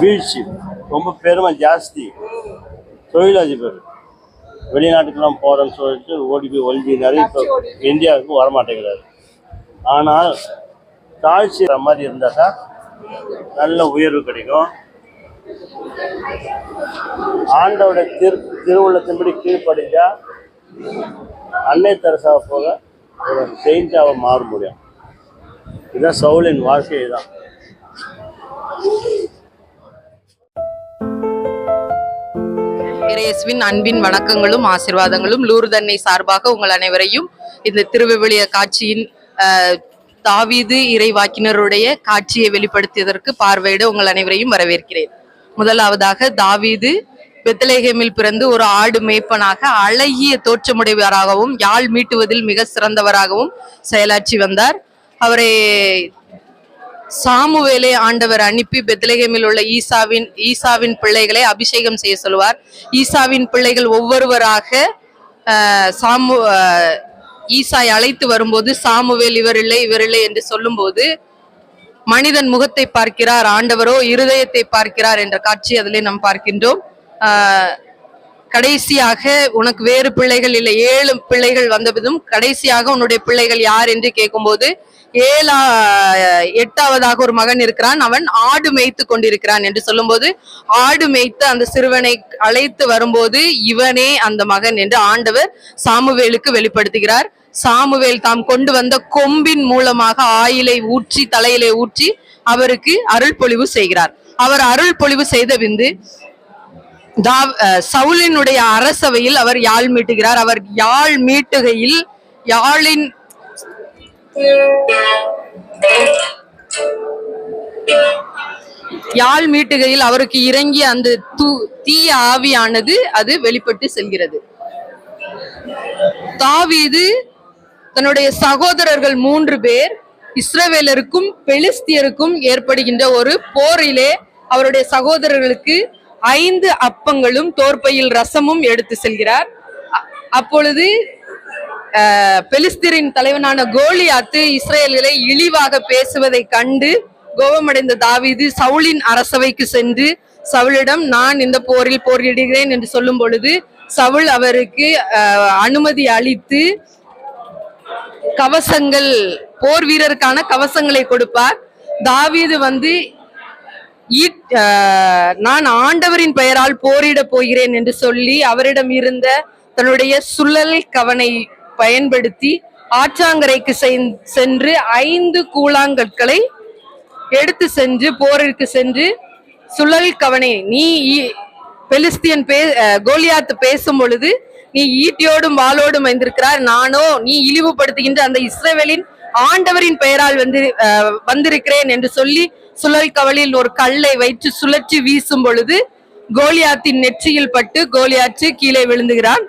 வீழ்ச்சி, ரொம்ப பெருமை ஜாஸ்தி, தொழிலதிபர், வெளிநாட்டுக்கெல்லாம் போகிறேன்னு சொல்லிட்டு ஓடி போய் ஒழிஞ்சினாரு. இப்போ இந்தியாவுக்கு வரமாட்டேங்கிறாரு. ஆனால் தாழ்ச்சி மாதிரி இருந்தால் தான் நல்ல உயர்வு கிடைக்கும். ஆண்டோட திருவுள்ளத்தின்படி கீழ்ப்படிஞ்சா அன்னை தெரசாவை போல ஒரு செயின்ட்டாக மாற முடியும். இதுதான் சவுலின் வாழ்க்கை தான். இயேசுவின் அன்பின் வணக்கங்களும் ஆசீர்வாதங்களும் லூர்து அன்னை சார்பாக உங்கள் அனைவரையும் இந்த திருவிவிலிய காட்சியின் தாவீது இறைவாக்கினருடைய காட்சியை வெளிப்படுத்தியதற்கு பார்வையிட உங்கள் அனைவரையும் வரவேற்கிறேன். முதலாவதாக, தாவீது பெத்லெகேமில் பிறந்து ஒரு ஆடு மேய்ப்பனாக அழகிய தோற்றமுடையவராகவும் யாழ் மீட்டுவதில் மிக சிறந்தவராகவும் செயலாற்றி வந்தார். அவரை சாமுவேலை ஆண்டவர் அனுப்பி பெத்லெகேமில் உள்ள ஈசாவின் பிள்ளைகளை அபிஷேகம் செய்ய சொல்லுவார். ஈசாவின் பிள்ளைகள் ஒவ்வொருவராக ஈசாய் அழைத்து வரும்போது சாமுவேல் இவரில்லை என்று சொல்லும் போது மனிதன் முகத்தை பார்க்கிறார், ஆண்டவரோ இருதயத்தை பார்க்கிறார் என்ற காட்சி அதிலே நாம் பார்க்கின்றோம். கடைசியாக உனக்கு வேறு பிள்ளைகள் இல்லை, 7 பிள்ளைகள் வந்ததும் கடைசியாக உன்னுடைய பிள்ளைகள் யார் என்று கேட்கும்போது 8ஆவதாக ஒரு மகன் இருக்கிறான், அவன் ஆடு மேய்த்து கொண்டிருக்கிறான் என்று சொல்லும்போது ஆடு மேய்த்து அந்த சிறுவனை அழைத்து வரும்போது இவனே அந்த மகன் என்று ஆண்டவர் சாமுவேலுக்கு வெளிப்படுத்துகிறார். சாமுவேல் தாம் கொண்டு வந்த கொம்பின் மூலமாக ஆயிலை ஊற்றி தலையிலே ஊற்றி அவருக்கு அருள் பொழிவு செய்கிறார். அவர் அருள் பொழிவு செய்த பின்பு சவுலினுடைய அரசவையில் அவர் யாழ் மீட்டுகிறார். அவர் யாழ் மீட்டுகையில் அவருக்கு இறங்கிய அந்த தீய ஆவியானது அது வெளிப்பட்டு செல்கிறது. தாவீது தன்னுடைய சகோதரர்கள் 3 பேர் இஸ்ரவேலருக்கும் பெலிஸ்தியருக்கும் ஏற்படுகின்ற ஒரு போரிலே அவருடைய சகோதரர்களுக்கு 5 அப்பங்களும் தோற்பையில் ரசமும் எடுத்து செல்கிறார். அப்பொழுது பெலிஸ்தீரின் தலைவனான கோலியாத்து இஸ்ரேலிலே இழிவாக பேசுவதை கண்டு கோபமடைந்த தாவீது சவுலின் அரசவைக்கு சென்று சவுலிடம் நான் இந்த போரில் போரிடுகிறேன் என்று சொல்லும் பொழுது சவுல் அவருக்கு அனுமதி அளித்து கவசங்கள், போர் வீரருக்கான கவசங்களை கொடுப்பார். தாவீது வந்து நான் ஆண்டவரின் பெயரால் போரிட போகிறேன் என்று சொல்லி அவரிடம் இருந்த தன்னுடைய சுழல் கவனை பயன்படுத்தி ஆற்றாங்கரைக்கு சென்று 5 கூழாங்கற்களை எடுத்து சென்று போரிற்கு சென்று சுழல் கவனை, நீ பெலிஸ்தியன் கோலியாத்து பேசும் பொழுது நீ ஈட்டியோடும் வாளோடும் வந்திருக்கிறார், நானோ நீ இழிவுபடுத்துகின்ற அந்த இஸ்ரவேலின் ஆண்டவரின் பெயரால் வந்திருக்கிறேன் என்று சொல்லி சுழல் கவலில் ஒரு கல்லை வைத்து சுழற்றி வீசும் பொழுது கோலியாத்தின் நெற்றியில் பட்டு கோலியாத்து கீழே விழுந்துகிறான்.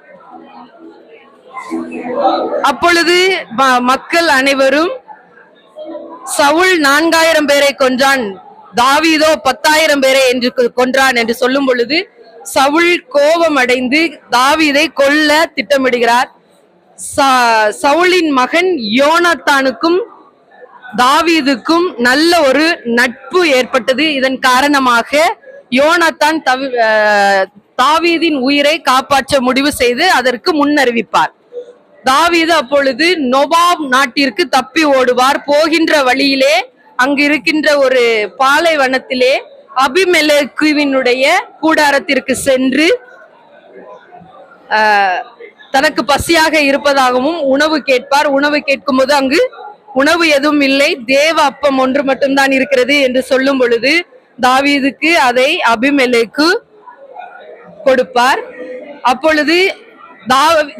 அப்பொழுது மக்கள் அனைவரும் சவுல் 4000 பேரை கொன்றான், தாவீதோ 10,000 பேரை என்று கொன்றான் என்று சொல்லும் பொழுது சவுல் கோபம் அடைந்து தாவீதை கொல்ல திட்டமிடுகிறார். சவுலின் மகன் யோனத்தானுக்கும் தாவீதுக்கும் நல்ல ஒரு நட்பு ஏற்பட்டது. இதன் காரணமாக யோனத்தான் தாவீதின் உயிரை காப்பாற்ற முடிவு செய்து அதற்கு முன்னறிவிப்பார். தாவீது அப்பொழுது நோபாப் நாட்டிற்கு தப்பி ஓடுவார். போகின்ற வழியிலே அங்கு இருக்கின்ற ஒரு பாலைவனத்திலே அபிமெலேக்குவினுடைய கூடாரத்திற்கு சென்று தனக்கு பசியாக இருப்பதாகவும் உணவு கேட்பார். உணவு கேட்கும் போது அங்கு உணவு எதுவும் இல்லை, தேவ அப்பம் ஒன்று மட்டும்தான் இருக்கிறது என்று சொல்லும் பொழுது தாவீதுக்கு அதை அபிமெலேக்கு கொடுப்பார். அப்பொழுது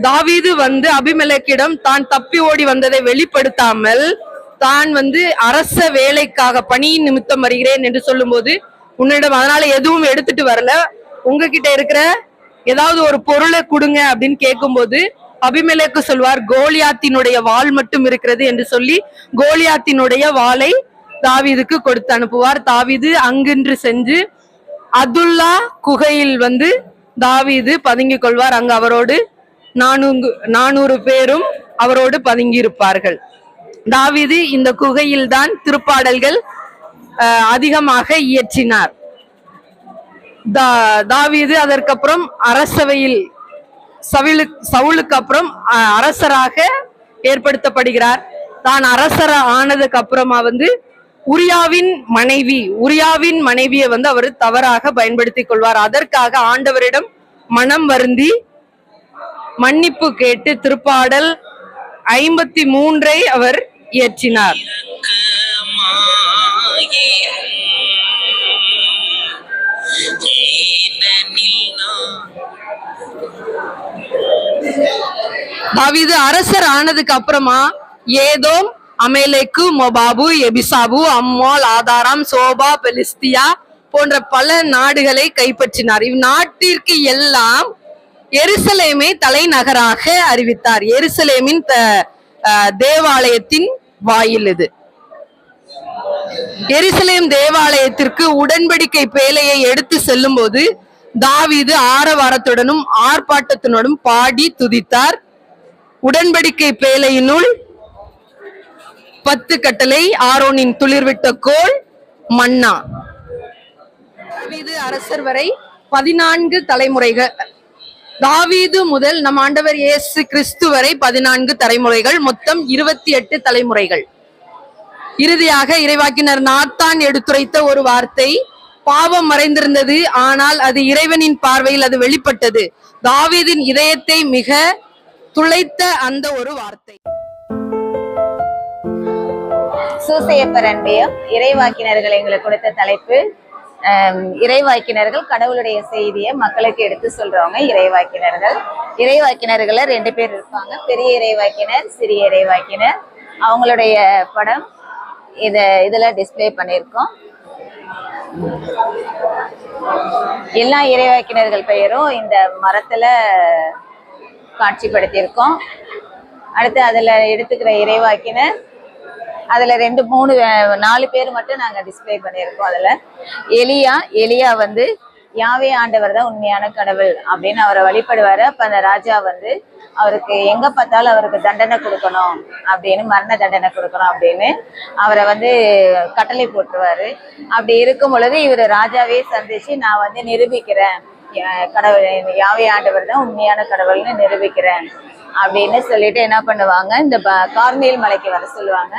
தாவீது வந்து அபிமெலேக்கிடம் தான் தப்பி ஓடி வந்ததை வெளிப்படுத்தாமல் தான் அரச வேலைக்காக பணியின் நிமித்தம் வருகிறேன் என்று சொல்லும் போது உன்னிடம் அதனால எதுவும் எடுத்துட்டு வரல, உங்ககிட்ட இருக்கிற ஏதாவது ஒரு பொருளை கொடுங்க அப்படின்னு கேட்கும் போது அபிமெலேக்கு சொல்வார் கோலியாத்தினுடைய வாள் மட்டும் இருக்கிறது என்று சொல்லி கோலியாத்தினுடைய வாளை தாவீதுக்கு கொடுத்து அனுப்புவார். தாவீது அங்கின்று சென்று அதுல்லா குகையில் தாவீது பதுங்கிக் கொள்வார். அங்கு அவரோடு 400 பேரும் அவரோடு பதுங்கி இருப்பார்கள். தாவீது இந்த குகையில் தான் திருப்பாடல்கள் அதிகமாக இயற்றினார். தாவீது அதற்கப்புறம் அரசவையில் சவுலுக்கு அப்புறம் அரசராக ஏற்படுத்தப்படுகிறார். தான் அரசர் ஆனதுக்கு அப்புறமா உரியாவின் மனைவியை அவர் தவறாக பயன்படுத்திக் கொள்வார். அதற்காக ஆண்டவரிடம் மனம் வருந்தி மன்னிப்பு கேட்டு திருப்பாடல் 53 அவர் இயற்றினார். தாவீது அரசர் ஆனதுக்கு அப்புறமா ஏதோம், அமேலேக்கு, மொபாபு, எபிசாபு, அம்மால், ஆதாராம், சோபா, பெலிஸ்தியா போன்ற பல நாடுகளை கைப்பற்றினார். இந்நாட்டிற்கு எல்லாம் எருசலேமை தலைநகராக அறிவித்தார். எருசலேமின் தேவாலயத்தின் வாயில் இது. எருசலேம் தேவாலயத்திற்கு உடன்படிக்கை பேழையை எடுத்து செல்லும் போது தாவீது ஆரவாரத்துடனும் ஆர்ப்பாட்டத்துடனும் பாடி துதித்தார். உடன்படிக்கை பேழையினுள் 10 கட்டளை, ஆரோனின் துளிர்விட்ட கோல், மன்னா. தாவீது அரசர் வரை 14 தலைமுறைகள். தாவீது முதல் நம் ஆண்டவர் இயேசு கிறிஸ்து வரை 14 தலைமுறைகள், மொத்தம் 28 தலைமுறைகள். இறுதியாக இறைவாக்கினர் நாத்தான் எடுத்துரைத்த ஒரு வார்த்தை, பாவம் மறைந்திருந்தது, ஆனால் அது இறைவனின் பார்வையில் அது வெளிப்பட்டது. தாவீதின் இதயத்தை மிக துளைத்த அந்த ஒரு வார்த்தை. சூசையப்பர் அன்பியம் இறைவாக்கினர்கள் எங்களுக்கு கொடுத்த தலைப்பு, இறைவாக்கினர்கள் கடவுளுடைய செய்தியை மக்களுக்கு எடுத்து சொல்றவங்க இறைவாக்கினர்கள். இறைவாக்கினர்கள 2 பேர் இருப்பாங்க, பெரிய இறைவாக்கினர், சிறிய இறைவாக்கினர். அவங்களுடைய படம் இதுல டிஸ்பிளே பண்ணியிருக்கோம். எல்லா இறைவாக்கினர்கள் பெயரும் இந்த மரத்துல காட்சிப்படுத்தியிருக்கோம். அடுத்து அதுல எடுத்துக்கிற இறைவாக்கினர் அதுல 2, 3, 4 பேர் மட்டும் நாங்க டிஸ்பிளே பண்ணியிருக்கோம். அதுல எலியா வந்து யாவே ஆண்டவர் தான் உண்மையான கடவுள் அப்படின்னு அவரை வழிபடுவாரு. அப்ப அந்த ராஜா வந்து அவருக்கு எங்க பார்த்தாலும் அவருக்கு தண்டனை கொடுக்கணும் அப்படின்னு, மரண தண்டனை கொடுக்கணும் அப்படின்னு அவரை வந்து கட்டளை போட்டுருவாரு. அப்படி இருக்கும் பொழுது இவர் ராஜாவே சந்திச்சு, நான் வந்து நிரூபிக்கிறேன், கடவுள் யாவே ஆண்டவர் தான் உண்மையான கடவுள்னு நிரூபிக்கிறேன் அப்படின்னு சொல்லிட்டு என்ன பண்ணுவாங்க, இந்த கார்மேல் மலைக்கு வர சொல்லுவாங்க.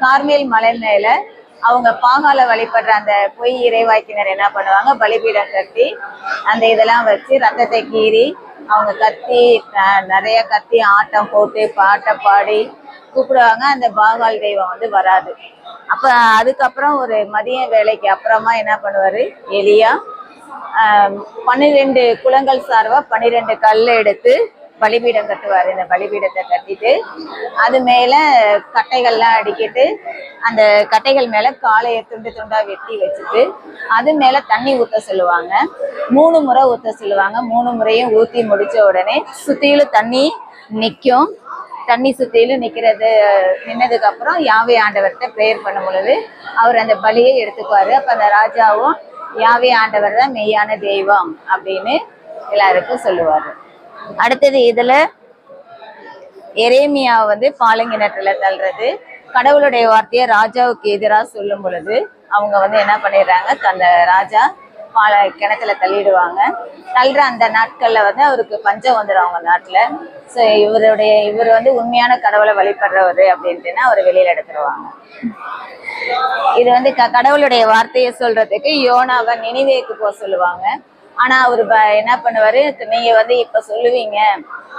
கார்மேல் மலை மேல அவங்க பாகால வழிபடுற அந்த பொய் இறைவாக்கினர் என்ன பண்ணுவாங்க, பலிபீடம் கட்டி அந்த இதெல்லாம் வச்சு ரத்தத்தை கீறி அவங்க நிறைய கத்தி ஆட்டம் போட்டு பாட்டை பாடி கூப்பிடுவாங்க. அந்த பாகால் தெய்வம் வந்து வராது. அப்ப அதுக்கப்புறம் ஒரு மதிய வேலைக்கு அப்புறமா என்ன பண்ணுவாரு எலியா, 12 குளங்கள் சார்பா 12 கல் எடுத்து பலிபீடம் கட்டுவாரு. இந்த பலிபீடத்தை கட்டிட்டு அது மேல கட்டைகள்லாம் அடிக்கிட்டு அந்த கட்டைகள் மேல காளையை துண்டு துண்டா வெட்டி வச்சுட்டு அது மேல தண்ணி ஊத்த சொல்லுவாங்க. 3 முறை ஊத்த சொல்லுவாங்க. 3 முறையும் ஊத்தி முடிச்ச உடனே சுத்தியிலும் தண்ணி நிற்கும். தண்ணி சுத்தியிலும் நின்னதுக்கு அப்புறம் யாவே ஆண்டவர்கிட்ட ப்ரேயர் பண்ணும் பொழுது அவர் அந்த பலியை எடுத்துக்குவாரு. அப்ப அந்த ராஜாவும் யாவே ஆண்டவர் தான் மெய்யான தெய்வம் அப்படின்னு எல்லாருக்கும் சொல்லுவாரு. அடுத்தது இதுல எரேமியாவை வந்து பாலங்கிணற்றுல தள்ளுறது, கடவுளுடைய வார்த்தையை ராஜாவுக்கு எதிராக சொல்லும் பொழுது அவங்க வந்து என்ன பண்ணிடுறாங்க, அந்த ராஜா கிணத்துல தள்ளிடுவாங்க. தள்ளுற அந்த நாட்கள்ல வந்து அவருக்கு பஞ்சம் வந்துடும் அவங்க நாட்டுல. ஸோ இவர் வந்து உண்மையான கடவுளை வழிபடுறவர் அப்படின்ட்டுன்னா அவர் வெளியில எடுத்துருவாங்க. இது வந்து கடவுளுடைய வார்த்தையை சொல்றதுக்கு யோனாவை நினிவேக்கு போக சொல்லுவாங்க. ஆனா அவரு என்ன பண்ணுவாரு, நீங்க வந்து இப்ப சொல்லுவீங்க,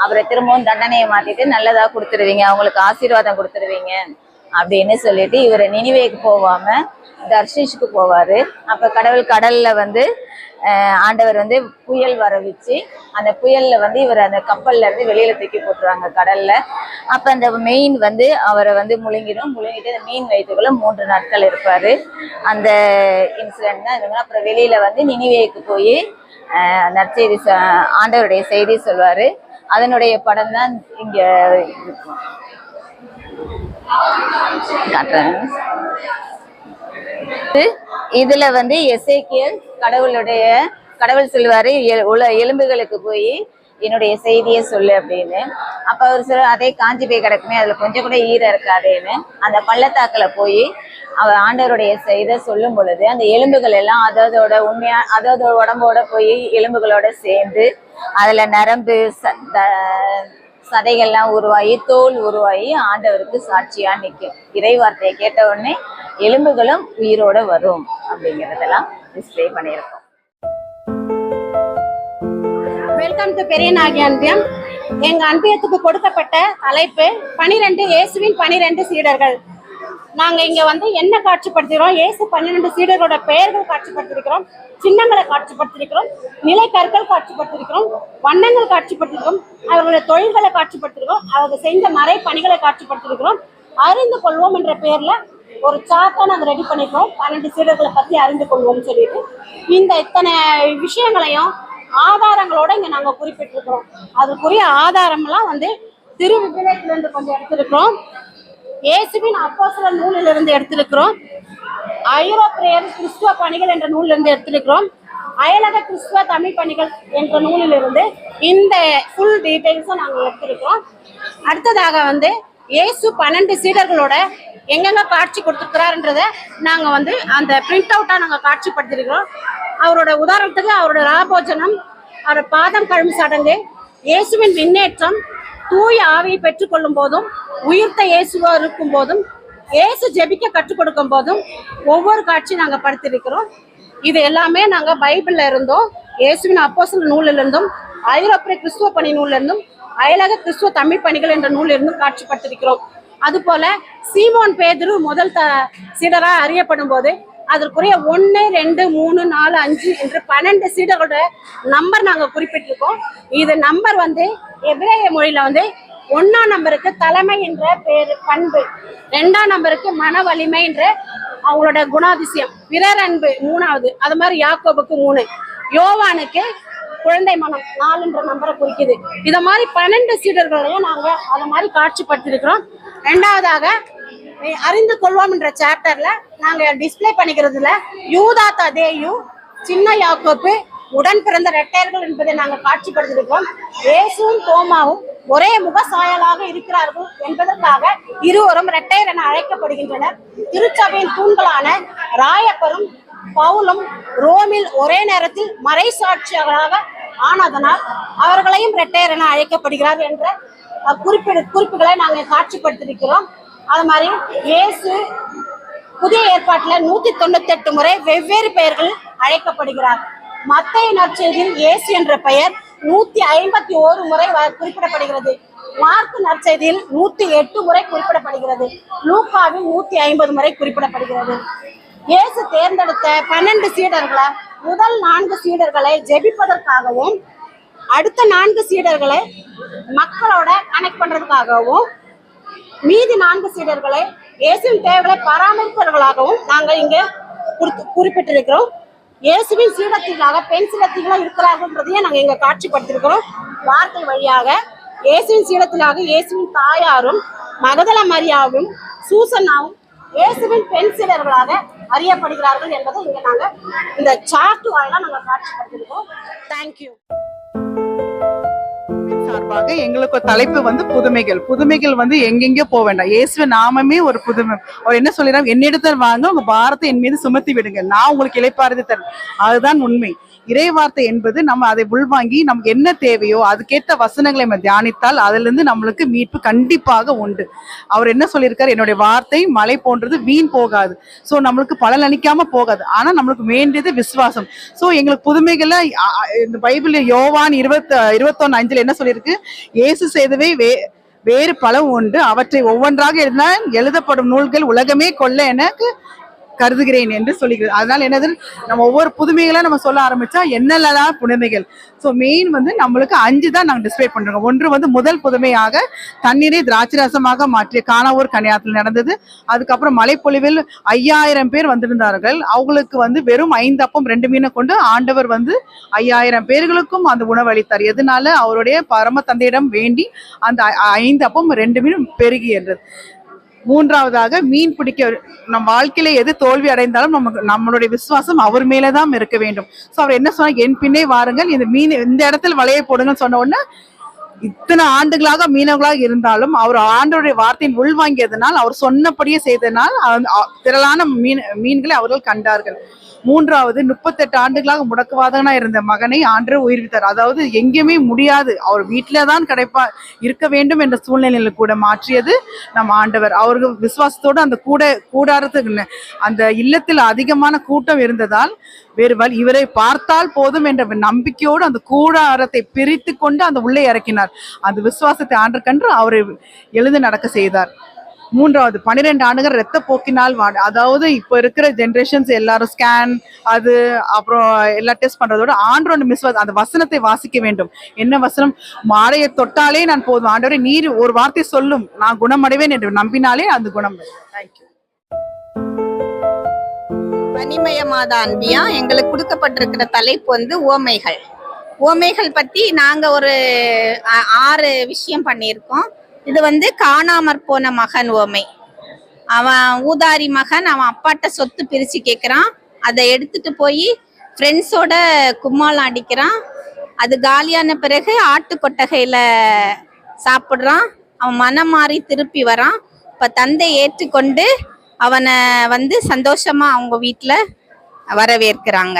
அவரை திரும்பவும் தண்டனையை மாத்திட்டு நல்லதா கொடுத்துருவீங்க, அவங்களுக்கு ஆசீர்வாதம் கொடுத்துருவீங்க அப்படின்னு சொல்லிட்டு இவர் நினிவேக்கு போவாம தர்ஷிஷ்க்கு போவாரு. அப்ப கடல்ல வந்து ஆண்டவர் வந்து புயல் வர வச்சு அந்த புயல்ல வந்து இவர் அந்த கப்பல்ல இருந்து வெளியில தூக்கி போட்டுருவாங்க கடல்ல. அப்ப அந்த மீன் வந்து அவரை வந்து முழுங்கிட்டு அந்த மீன் வயிற்றுக்குள்ள 3 நாட்கள் இருப்பாரு. அந்த இன்சிடென்ட் தான் இதுங்க. அப்புறம் வெளியில வந்து நினிவேக்கு போய் நற்செய்தி ஆண்டவருடைய செய்தி சொல்வாரு. அதனுடைய படம் தான் இங்க காட்டுறாங்க. இதுல வந்து எசேக்கியேல் கடவுள் சொல்லுவாரு, எலும்புகளுக்கு போய் என்னுடைய செய்தியை சொல்லு அப்படின்னு. அப்ப அவர் சொல்ல, அதே காஞ்சி போய் கிடக்குமே, அதுல கொஞ்சம் கூட ஈரம் இருக்காதுன்னு அந்த பள்ளத்தாக்குல போய் அவர் ஆண்டவருடைய இதை சொல்லும் பொழுது அந்த எலும்புகள் எல்லாம் அதோட உடம்போட போய் எலும்புகளோட சேர்ந்து அதுல நரம்பு சதைகள்லாம் உருவாகி தோல் உருவாகி ஆண்டவருக்கு சாட்சியா நிற்கும். இறைவார்த்தையை கேட்ட உடனே எலும்புகளும் உயிரோட வரும் அப்படிங்கறதெல்லாம் டிஸ்பிளே பண்ணியிருக்கோம். வெல்கம் டு பெரிய நாகியான்பியம். எங்க அன்பியத்துக்கு கொடுக்கப்பட்ட தலைப்பு 12 இயேசுவின் 12 சீடர்கள். நாங்க இங்க வந்து என்ன காட்சிப்படுத்துகிறோம்? இயேசு 12 சீடர்களோட பெயர்கள் காட்சிப்படுத்திருக்கிறோம், சின்னங்களை காட்சிப்படுத்திருக்கிறோம், நிலை கற்கள் காட்சிப்படுத்திருக்கிறோம், வண்ணங்கள் காட்சிப்படுத்திருக்கிறோம், அவர்களுடைய தொழில்களை காட்சிப்படுத்திருக்கிறோம், அவங்க செஞ்ச மறை பணிகளை காட்சிப்படுத்திருக்கிறோம். அறிந்து கொள்வோம் என்ற பெயர்ல ஒரு சார்ட்டா நாங்க ரெடி பண்ணிக்கிறோம். 12 சீடர்களை பத்தி அறிந்து கொள்வோம்னு சொல்லிட்டு இந்த இத்தனை விஷயங்களையும் ஆதாரங்களோட இங்க நாங்க குறிப்பிட்டிருக்கிறோம். அதுக்குரிய ஆதாரம்லாம் வந்து திருவிவிலியத்திலிருந்து கொஞ்சம் எடுத்திருக்கிறோம், இயேசுவின் அப்போஸ்தலர் நூலிலிருந்து எடுத்திருக்கிறோம், ஐரோப்பியர் கிறிஸ்துவ பணிகள் என்ற நூலிலிருந்து எடுத்திருக்கிறோம், அயலக கிறிஸ்துவ தமிழ் பணிகள் என்ற நூலிலிருந்து இந்த ஃபுல் டீடைல்ஸும் நாங்கள் எடுத்திருக்கிறோம். அடுத்ததாக வந்து இயேசு 12 சீடர்களோட எங்கெங்க காட்சி கொடுத்துருக்கிறாருன்றத நாங்கள் வந்து அந்த பிரிண்ட் அவுட்டாக நாங்கள் காட்சிப்படுத்திருக்கிறோம். அவரோட உதாரணத்துக்கு அவரோட ராபோஜனம், அவரோட பாதம் கழும் சடங்கு, இயேசுவின் முன்னேற்றம், தூய ஆவியை பெற்றுக்கொள்ளும் போதும், உயிர்த்த இயேசுவா இருக்கும் போதும், இயேசு ஜெபிக்க கற்றுக் கொடுக்கும் போதும் ஒவ்வொரு காட்சி நாங்கள் படுத்திருக்கிறோம். இது எல்லாமே நாங்கள் பைபிள்ல இருந்தும், இயேசுவின் அப்போஸ்தலர் நூலிலிருந்தும், ஐரோப்பிய கிறிஸ்துவ பணி நூலிலிருந்தும், அயலக கிறிஸ்துவ தமிழ் பணிகள் என்ற நூலிலிருந்தும் காட்சிப்படுத்திருக்கிறோம். அதுபோல சீமோன் பேதுரு முதல் சீடரா அறியப்படும் போது அதற்குரிய 1, 2, 3, 4, 5 என்று 12 சீடர்களோட நம்பர் நாங்கள் குறிப்பிட்டிருக்கோம். இது நம்பர் வந்து எபிரேய மொழியில வந்து 1ஆம் நம்பருக்கு தலைமை என்ற பேரு பண்பு, 2ஆம் நம்பருக்கு மன வலிமை என்ற அவங்களோட குணாதிசயம், பிறர் அன்பு 3வது, அது மாதிரி யாக்கோபுக்கு 3, யோவானுக்கு குழந்தை மனம் 4என்ற நம்பரை குறிக்குது. இத மாதிரி 12 சீடர்களையும் நாங்க அத மாதிரி காட்சிப்படுத்திருக்கிறோம். ரெண்டாவதாக அறிந்து கொள்வோம் என்ற சாப்டர்ல நாங்க டிஸ்பிளே பண்ணிக்கிறதுல யூதா ததேயு, சின்ன யாக்கோப்பு, உடன் பிறந்த இரட்டையர்கள் என்பதை நாங்கள் காட்சிப்படுத்திருக்கிறோம். இயேசுவும் தோமாவும் ஒரே முக சாயலாக இருக்கிறார்கள் என்பதற்காக இருவரும் இரட்டையர் என அழைக்கப்படுகின்றனர். திருச்சபையின் தூண்களான ராயப்பரும் பவுலும் ரோமில் ஒரே நேரத்தில் மறைசாட்சியாக ஆனதனால் அவர்களையும் இரட்டையர் என அழைக்கப்படுகிறார் என்ற குறிப்புகளை நாங்கள் காட்சிப்படுத்திருக்கிறோம். அது மாதிரி இயேசு புதிய ஏற்பாட்டுல 198 முறை வெவ்வேறு பெயர்கள் அழைக்கப்படுகிறார். மத்தேயு நற்செய்தியில் இயேசு என்ற பெயர் 151 முறை குறிப்பிடப்படுகிறது. மார்க்கு நற்செய்தியில் 108 முறை குறிப்பிடப்படுகிறது. லூக்காவில் 150 முறை குறிப்பிடப்படுகிறது. இயேசு தேர்ந்தெடுத்த 12 சீடர்களை முதல் 4 சீடர்களை ஜெபிப்பதற்காகவும், அடுத்த 4 சீடர்களை மக்களோட கனெக்ட் பண்றதுக்காகவும், மீதி 4 சீடர்களை இயேசுவின் தேவைகளை பராமரிப்பவர்களாகவும் நாங்கள் இங்க குறிப்பிட்டிருக்கிறோம். இயேசுவின் சீடத்திலாக பெண் சீடத்திலாம் இருக்கிறார்கள்ன்றதையும் நாங்கள் இங்க காட்சிப்படுத்திருக்கிறோம். வார்த்தை வழியாக இயேசுவின் சீடத்திலாக இயேசுவின் தாயாரும் மகதல மரியாவும் சூசன்னாவும் இயேசுவின் பெண் சீடர்களாக அறியப்படுகிறார்கள் என்பதை இங்க நாங்க இந்த சார்ட் வாயிலா நாங்க காட்சிப்படுத்திருக்கோம். தேங்க்யூ. சார்பாக எங்களுக்கு ஒரு தலைப்பு வந்து புதுமைகள். புதுமைகள் வந்து எங்கெங்கயோ போக வேண்டாம், இயேசுவ நாமமே ஒரு புதுமை. அவர் என்ன சொல்லிடுறாங்க? என்னிடத்தில் வாங்க, உங்க பாரத்தை என் மீது சுமத்தி விடுங்க, நான் உங்களுக்கு இளைப்பாறுதி தரேன். அதுதான் உண்மை. இறைவார்த்தை என்பது நம்ம அதை உள்வாங்கி நமக்கு என்ன தேவையோ அதுக்கேற்ற வசனங்களை நம்ம தியானித்தால் அதுல இருந்து நம்மளுக்கு மீட்பு கண்டிப்பாக உண்டு. அவர் என்ன சொல்லியிருக்காரு? என்னுடைய வார்த்தை மலை போன்றது, வீண் போகாது. சோ நம்மளுக்கு பலன் அளிக்காம போகாது. ஆனா நம்மளுக்கு வேண்டியது விசுவாசம். சோ எங்களுக்கு புதுமைகள்ல இந்த பைபிள் யோவான் 21:5 என்ன சொல்லியிருக்கு? இயேசு செய்தவை வேறு பல உண்டு, அவற்றை ஒவ்வொன்றாக எழுதப்படும் நூல்கள் உலகமே கொள்ள எனக்கு கருதுகிறேன் என்று சொல்லிக்கிறது. அதனால என்னது, நம்ம ஒவ்வொரு புதுமைகளா நம்ம சொல்ல ஆரம்பிச்சா என்னெல்லாம் புதுமைகள். ஸோ மெயின் வந்து நம்மளுக்கு 5 தான் நாங்கள் டிஸ்பிளே பண்றோம். ஒன்று வந்து முதல் புதுமையாக தண்ணீரை திராட்சை ரசமாக மாற்றிய கானாவூர் கன்னியாத்தில் நடந்தது. அதுக்கப்புறம் மலைப்பொழிவில் 5000 பேர் வந்திருந்தார்கள். அவங்களுக்கு வந்து வெறும் 5 அப்பம் 2 மீனை கொண்டு ஆண்டவர் வந்து 5000 பேர்களுக்கும் அந்த உணவு அளித்தார். எதனால? அவருடைய பரம தந்தையிடம் வேண்டி அந்த 5 அப்பம் 2 மீனும் பெருகி என்றது. மூன்றாவதாக மீன் பிடிக்க, நம் வாழ்க்கையில எது தோல்வி அடைந்தாலும் நம்மளுடைய விசுவாசம் அவர் மேலதான் இருக்க வேண்டும். சோ அவர் என்ன சொன்னா? என் பின்னே வாருங்கள், இந்த மீன் இந்த இடத்துல வலையை போடுங்கன்னு சொன்ன உடனே இத்தனை ஆண்டுகளாக மீனவர்களாக இருந்தாலும் அவர் ஆண்டவருடைய வார்த்தையின் உள்வாங்கியதனால், அவர் சொன்னபடியே செய்ததனால் திரளான மீன்களை அவர்கள் கண்டார்கள். மூன்றாவது, 38 ஆண்டுகளாக முடக்குவாதனா இருந்த மகனை ஆண்டவர் உயிர்வித்தார். அதாவது எங்கேயுமே முடியாது, அவர் வீட்டிலதான் இருக்க வேண்டும் என்ற சூழ்நிலையில கூட மாற்றியது நம் ஆண்டவர். அவர்கள் விசுவாசத்தோடு அந்த கூடாரத்துக்கு அந்த இல்லத்தில் அதிகமான கூட்டம் இருந்ததால் வேறு இவரை பார்த்தால் போதும் என்ற நம்பிக்கையோடு அந்த கூடாரத்தை பிரித்து கொண்டு அந்த உள்ளே இறக்கினார். நம்பினார். அந்த விசுவாசத்தை ஆண்டு கண்டு அவரை எழுந்து நடக்க செய்தார். மூன்றாவது 12 ஆண்டுகள் இரத்த போக்கினால் அதாவது இப்போ இருக்கிற ஜென்ரேஷன்ஸ் எல்லாரும் ஸ்கேன் அது அப்புறம் எல்லா டெஸ்ட் பண்றதோட ஆண்டோட விசுவாசம், அந்த வசனத்தை வாசிக்க வேண்டும். என்ன வசனம்? மாடையை தொட்டாலே நான் போதும், ஆண்டவரே நீர் ஒரு வார்த்தை சொல்லும், நான் குணமடைவேன் என்று நம்பினாலே அந்த குணம். தேங்க்யூ. பனிமய மாத அன்பியா எங்களுக்கு கொடுக்கப்பட்டிருக்கிற தலைப்பு வந்து ஓமைகள். ஓமைகள் பத்தி நாங்க ஒரு 6 விஷயம் பண்ணியிருக்கோம். இது வந்து காணாமற் போன மகன் ஓமை. அவன் ஊதாரி மகன், அவன் அப்பாட்ட சொத்து பிரிச்சு கேட்குறான். அதை எடுத்துட்டு போய் ஃப்ரெண்ட்ஸோட கும்மாளம் அடிக்கிறான். அது காலியான பிறகு ஆட்டு கொட்டகையில சாப்பிட்றான். அவன் மனம் மாறி திருப்பி வரான். இப்போ தந்தை ஏற்றுக்கொண்டு அவனை வந்து சந்தோஷமா அவங்க வீட்டில் வரவேற்கிறாங்க.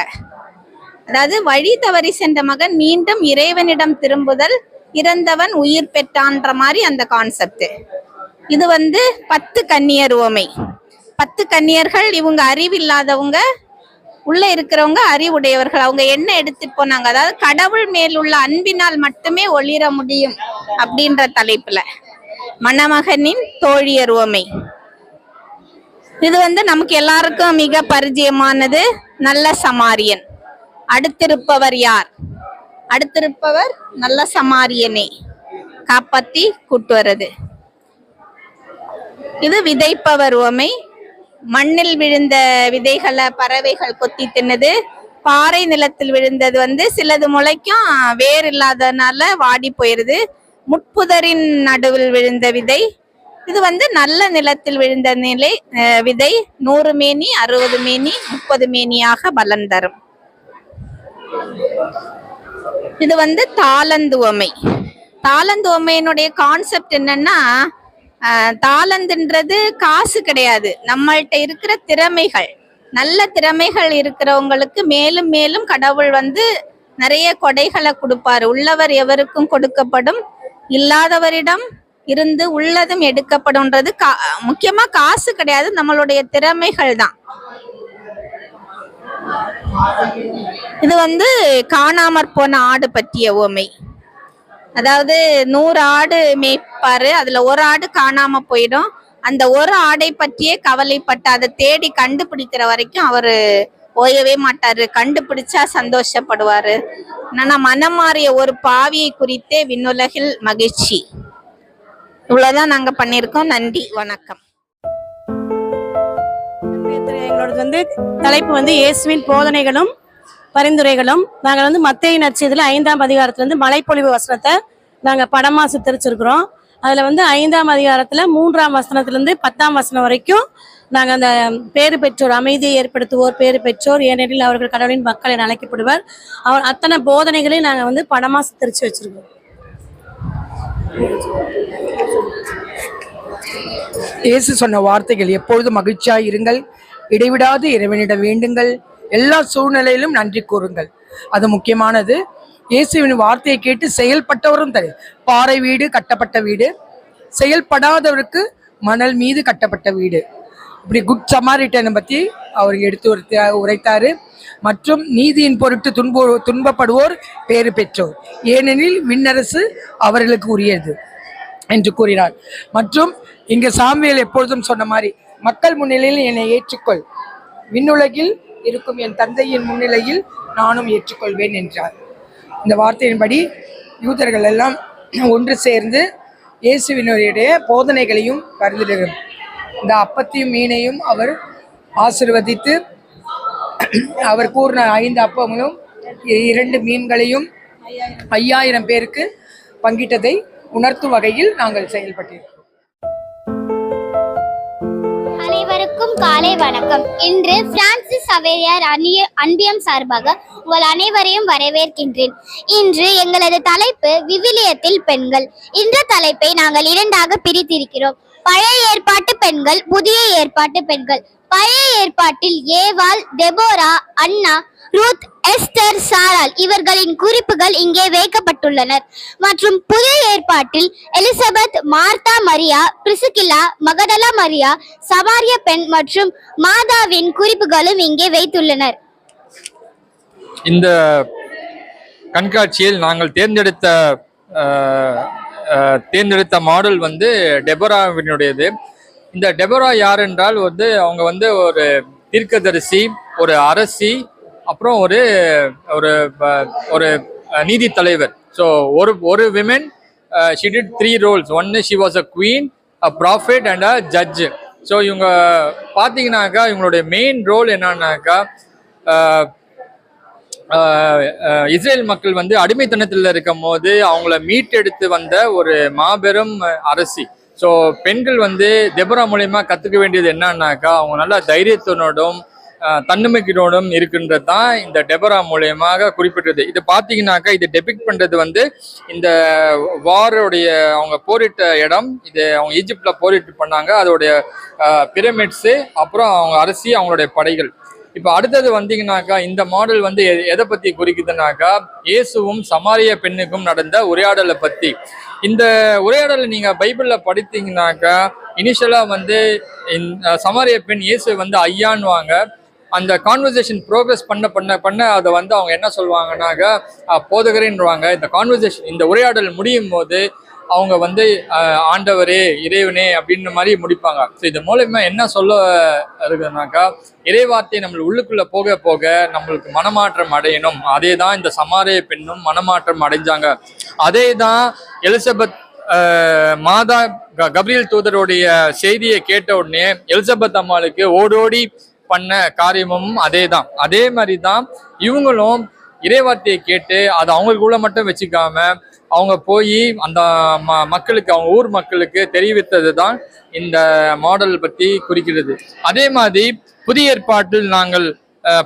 அதாவது வழி தவறி சென்ற மகன் மீண்டும் இறைவனிடம் திரும்புதல், இறந்தவன் உயிர் பெற்றான்ற மாதிரி அந்த கான்செப்ட். இது வந்து 10 கன்னியர் ஓமை. 10 கன்னியர்கள், இவங்க அறிவில்லாதவங்க, உள்ள இருக்கிறவங்க அறிவுடையவர்கள். அவங்க என்ன எடுத்துட்டு போனாங்க, அதாவது கடவுள் மேல் உள்ள அன்பினால் மட்டுமே ஒளிர முடியும் அப்படின்ற தலைப்புல மணமகனின் தோழியர் ஓமை. இது வந்து நமக்கு எல்லாருக்கும் மிக பரிச்சயமானது. நல்ல சமாரியன். அடுத்திருப்பவர் யார்? அடுத்திருப்பவர் நல்ல சமாரியனே, காப்பாத்தி கூட்டு வர்றது. இது விதைப்பவர் உவமை. மண்ணில் விழுந்த விதைகளை பறவைகள் கொத்தி தின்னுது. பாறை நிலத்தில் விழுந்தது வந்து சிலது முளைக்கும், வேர் இல்லாதனால வாடி போயிருது. முட்புதரின் நடுவில் விழுந்த விதை, இது வந்து நல்ல நிலத்தில் விழுந்த விதை 100 மேனி 60 மேனி 30 மேனியாக பலன் தரும். இது வந்து தாளந்துவமை. தாளந்துவமையினுடைய கான்செப்ட் என்னன்னா, தாளந்துன்றது காசு கிடையாது, நம்மள்ட்ட இருக்கிற திறமைகள். நல்ல திறமைகள் இருக்கிறவங்களுக்கு மேலும் மேலும் கடவுள் வந்து நிறைய கொடைகளை கொடுப்பாரு. உள்ளவர் எவருக்கும் கொடுக்கப்படும், இல்லாதவரிடம் இருந்து உள்ளதும் எடுக்கப்படும்ன்றது. முக்கியமா காசு கிடையாது, நம்மளுடைய திறமைகள் தான். இது வந்து காணாமற் போன ஆடு பற்றிய உவமை. அதாவது 100 ஆடு மேய்ப்பாரு, அதுல ஒரு ஆடு காணாம போயிடும். அந்த ஒரு ஆடை பற்றியே கவலைப்பட்டு அதை தேடி கண்டுபிடிக்கிற வரைக்கும் அவரு ஓயவே மாட்டாரு. கண்டுபிடிச்சா சந்தோஷப்படுவாரு. ஆனா மனம் மாறிய ஒரு பாவியை குறித்தே விண்ணுலகில் மகிழ்ச்சி. இவ்வளவுதான் நாங்க பண்ணிருக்கோம். நன்றி, வணக்கம். எங்களோட வந்து தலைப்பு வந்து இயேசுவின் போதனைகளும் பரிந்துரைகளும். நாங்கள் வந்து மத்தேயு நற்செய்தியில 5ஆம் அதிகாரத்துல இருந்து மழைப்பொழிவு வசனத்தை நாங்க படமா சித்தரிச்சிருக்கிறோம். அதுல வந்து 5ஆம் அதிகாரத்துல 3ஆம் வசனத்திலிருந்து 10ஆம் வசனம் வரைக்கும் நாங்க அந்த பேறு பெற்றோர், அமைதியை ஏற்படுத்துவோர் பேறு பெற்றோர், ஏனெனில் அவர்கள் கடவுளின் மக்கள் என அழைக்கப்படுவர், அவர் அத்தனை போதனைகளையும் நாங்க வந்து படமா சித்தரிச்சு வச்சிருக்கோம். இயேசு சொன்ன வார்த்தைகள்: எப்பொழுதும் மகிழ்ச்சியாய் இருங்கள், இடைவிடாது இறைவனிடம் வேண்டுங்கள், எல்லா சூழ்நிலையிலும் நன்றி கூறுங்கள். அது முக்கியமானது. இயேசுவின் வார்த்தையை கேட்டு செயல்பட்டவரும் பாறை வீடு கட்டப்பட்ட வீடு, செயல்படாதவருக்கு மணல் மீது கட்டப்பட்ட வீடு. இப்படி குட் சமாரிட்டனை பற்றி அவர் எடுத்து உரைத்தாரு. மற்றும் நீதியின் பொருட்டு துன்பப்படுவோர் பேறு பெற்றோர், ஏனெனில் விண்ணரசு அவர்களுக்கு உரியது என்று கூறினார். மற்றும் இங்க சாமுவேல் எப்பொழுதும் சொன்ன மாதிரி, மக்கள் முன்னிலையில் என்னை ஏற்றுக்கொள், விண்ணுலகில் இருக்கும் என் தந்தையின் முன்னிலையில் நானும் ஏற்றுக்கொள்வேன் என்றார். இந்த வார்த்தையின்படி யூதர்கள் எல்லாம் ஒன்று சேர்ந்து இயேசுவினுடைய போதனைகளையும் பரிந்துரைகிறார். இந்த அப்பத்தையும் மீனையும் அவர் ஆசீர்வதித்து, அவர் கூறின 5 அப்பங்களும் 2 மீன்களையும் 5000 பேருக்கு பங்கிட்டதை உணர்த்தும் வகையில் நாங்கள் செயல்பட்டிருக்கிறோம். அனைவருக்கும் காலை வணக்கம். இன்று பிரான்சிஸ் சவேரியார் அன்பியம் சார்பாக உங்கள் அனைவரையும் வரவேற்கின்றேன். இன்று எங்களது தலைப்பு விவிலியத்தில் பெண்கள். இந்த தலைப்பை நாங்கள் 2ஆக பிரித்திருக்கிறோம். பழைய ஏற்பாட்டு பெண்கள், புதிய ஏற்பாட்டு பெண்கள். பழைய ஏற்பாட்டில் ஏவாள், தெபோரா, அன்னா, ரூத், எஸ்தர், சாராள் இவர்களின் குறிப்புகள் இங்கே வைக்கப்பட்டுள்ளனர். மற்றும் புதிய ஏற்பாட்டில் Elizabeth, Martha, Maria, Priscilla, Magdala Maria, சமாரிய பெண் மற்றும் மாதாவின் குறிப்புகளும் இங்கே வைத்துள்ளனர். இந்த கண்காட்சியில் நாங்கள் தேர்ந்தெடுத்த தேர்ந்தெடுத்த மாடல் வந்து டெபோராவினுடையது. இந்த டெபோரா யார் என்றால் வந்து அவங்க வந்து ஒரு தீர்க்கதரிசி, ஒரு அரசி, அப்புறம் ஒரு ஒரு ஒரு நீதி தலைவர். ஸோ ஒரு விமென், ஷி டிட் 3 roles. ஒன்று, she was a queen, a profit and a judge. So இவங்க பார்த்தீங்கன்னாக்கா இவங்களுடைய மெயின் ரோல் என்னன்னாக்கா, இஸ்ரேல் மக்கள் வந்து அடிமைத்தனத்தில் இருக்கும் போது அவங்கள மீட்டெடுத்து வந்த ஒரு மாபெரும் அரசி. ஸோ பெண்கள் வந்து தெபோரா மூலயமா கற்றுக்க வேண்டியது என்னன்னாக்கா, அவங்க நல்ல தைரியத்தினோடும் தன்னம்பிக்கையோடும் இருக்கின்றது தான் இந்த டெபோரா மூலயமாக குறிப்பிட்டது. இது பார்த்தீங்கன்னாக்கா இது டெபிக்ட் பண்ணுறது வந்து இந்த வாரோடைய அவங்க போரிட்ட இடம். இது அவங்க ஈஜிப்ட்ல போரிட்டு பண்ணாங்க, அதோடைய பிரமிட்ஸு, அப்புறம் அவங்க அரசி, அவங்களுடைய படைகள். இப்போ அடுத்தது வந்தீங்கன்னாக்கா இந்த மாடல் வந்து எதை பற்றி குறிக்குதுனாக்கா, இயேசுவும் சமாரிய பெண்ணுக்கும் நடந்த உரையாடலை பற்றி. இந்த உரையாடலை நீங்கள் பைபிளில் படித்தீங்கன்னாக்கா இனிஷியலாக வந்து சமாரிய பெண் இயேசு வந்து ஐயான்வாங்க. அந்த கான்வர்சேஷன் ப்ரோக்ரஸ் பண்ண அதை வந்து அவங்க என்ன சொல்லுவாங்கன்னாக்கா போதகரேன்னுவாங்க. இந்த கான்வர்சேஷன், இந்த உரையாடல் முடியும் போது அவங்க வந்து ஆண்டவரே, இறைவனே அப்படின்ற மாதிரி முடிப்பாங்க. ஸோ இது மூலமா என்ன சொல்ல இருக்குதுனாக்கா, இறைவார்த்தை நம்ம உள்ளுக்குள்ள போக போக நம்மளுக்கு மனமாற்றம் அடையணும். அதே தான் இந்த சமாரிய பெண்ணும் மனமாற்றம் அடைஞ்சாங்க. அதே தான் எலிசபெத் மாதா கப்ரியேல் தூதருடைய செய்தியை கேட்ட உடனே எலிசபெத் அம்மாளுக்கு ஓடோடி பண்ண காரியமும் அதே தான். அதே மாதிரி தான் இவங்களும் இறைவார்த்தையை கேட்டு அதை அவங்களுக்குள்ள மட்டும் வச்சுக்காம அவங்க போய் அந்த மக்களுக்கு, அவங்க ஊர் மக்களுக்கு தெரிவித்தது தான் இந்த மாடல் பற்றி குறிக்கிறது. அதே மாதிரி புதிய ஏற்பாட்டில் நாங்கள்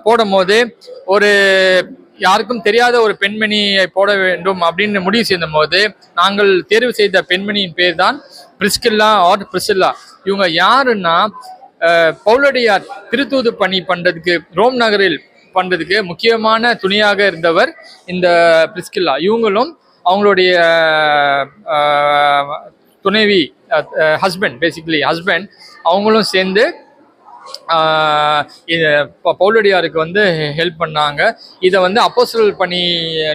போடும் போது ஒரு யாருக்கும் தெரியாத ஒரு பெண்மணியை போட வேண்டும் அப்படின்னு முடிவு செய்யும் போது நாங்கள் தேர்வு செய்த பெண்மணியின் பேர் தான் பிரிஸ்கில்லா ஆர் பிரிசில்லா. இவங்க யாருன்னா, பவுலடியார் திருத்தூது பணி பண்றதுக்கு ரோம் நகரில் பண்றதுக்கு முக்கியமான துணையாக இருந்தவர் இந்த பிரிஸ்கில்லா. இவங்களும் அவங்களுடைய துணைவி, ஹஸ்பண்ட், பேசிக்கலி ஹஸ்பண்ட், அவங்களும் சேர்ந்து பவுலடியாருக்கு வந்து ஹெல்ப் பண்ணாங்க. இதை வந்து அப்போஸ்தலர் பணி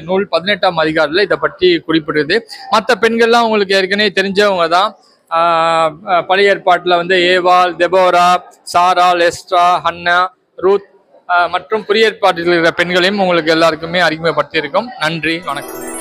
நூல் 18ஆம் அதிகாரத்தில் இதை பற்றி குறிப்பிடுது. மற்ற பெண்கள்லாம் உங்களுக்கு ஏற்கனவே தெரிஞ்சவங்க தான். பழைய ஏற்பாட்டில் வந்து ஏவாள், தெபோரா, சாரா, எஸ்ட்ரா, ஹன்னா, ரூத் மற்றும் புதிய ஏற்பாட்டில் இருக்கிற பெண்களையும் உங்களுக்கு எல்லாருக்குமே அறிமுகப்படுத்தியிருக்கோம். நன்றி, வணக்கம்.